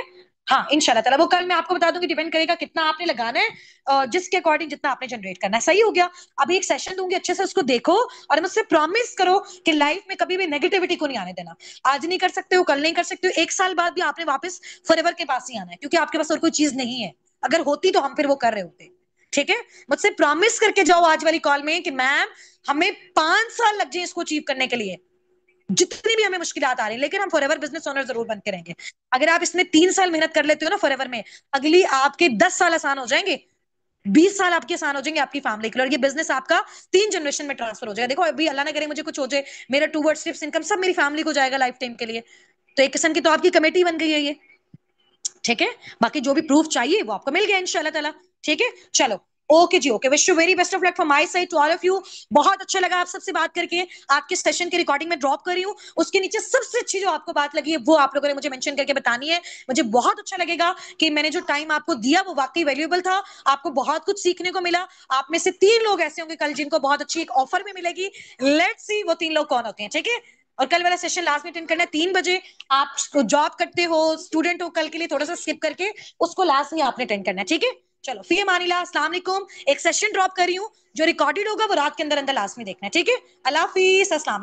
Speaker 2: हाँ इंशाल्लाह ताला वो कल मैं आपको बता दूंगी, डिपेंड करेगा कितना आपने लगाना है, जिसके अकॉर्डिंग जितना आपने जनरेट करना है, सही हो गया। अभी एक सेशन दूंगी, अच्छे से उसको देखो, और मुझसे प्रॉमिस करो कि लाइफ में कभी भी नेगेटिविटी को नहीं आने देना। आज नहीं कर सकते हो, कल नहीं कर सकते हो, 1 साल बाद भी आपने वापस फॉरएवर के पास ही आना है, क्योंकि आपके पास और कोई चीज नहीं है, अगर होती तो हम फिर वो कर रहे होते, ठीक है। मुझसे प्रॉमिस करके जाओ आज वाली कॉल में कि मैम हमें 5 साल लग जाए इसको अचीव करने के लिए, जितनी भी हमें मुश्किलात आ रही है, लेकिन हम फॉरएवर बिजनेस ओनर जरूर बनते रहेंगे। अगर आप इसमें 3 साल मेहनत कर लेते हो ना फॉरएवर में, अगली आपके 10 साल आसान हो जाएंगे, 20 साल आपके आसान हो जाएंगे आपकी फैमिली के लिए, और ये बिजनेस आपका 3 जनरेशन में ट्रांसफर हो जाएगा। देखो अभी अल्लाह ना करे मुझे कुछ हो जाए, मेरा टूवर्ड स्ट्रिप्स इनकम सब मेरी फैमिली को जाएगा लाइफ टाइम के लिए, तो एक किस्म की तो आपकी कमेटी बन गई है ये, ठीक है। बाकी जो भी प्रूफ चाहिए वो आपको मिल गया इंशाल्लाह ताला, ठीक है। चलो ओके जी, okay, wish you very best of luck from my side to all of you. बहुत अच्छा लगा आप सबसे बात करके। आपके सेशन की रिकॉर्डिंग में ड्रॉप कर रही हूँ, उसके नीचे सबसे अच्छी जो आपको बात लगी है वो आप लोगों ने मुझे मेंशन करके बतानी है। मुझे बहुत अच्छा लगेगा कि मैंने जो टाइम आपको दिया वो वाकई वैल्यूएबल था, आपको बहुत कुछ सीखने को मिला। आप में से 3 लोग ऐसे होंगे कल जिनको बहुत अच्छी एक ऑफर भी मिलेगी। लेट्स सी वो 3 लोग कौन होते हैं, ठीक है। और कल वाला सेशन लास्ट में अटेंड करना है 3 बजे। आप जॉब करते हो, स्टूडेंट हो, कल के लिए थोड़ा सा स्किप करके उसको लास्ट में आपने अटेंड करना है, ठीक है। चलो फी मानिला, अस्सलाम वालेकुम। एक सेशन ड्रॉप कर रही हूँ, जो रिकॉर्डेड होगा वो रात के अंदर अंदर लास्ट में देखना है, ठीक है। अल्लाह हाफिज, अस्सलाम।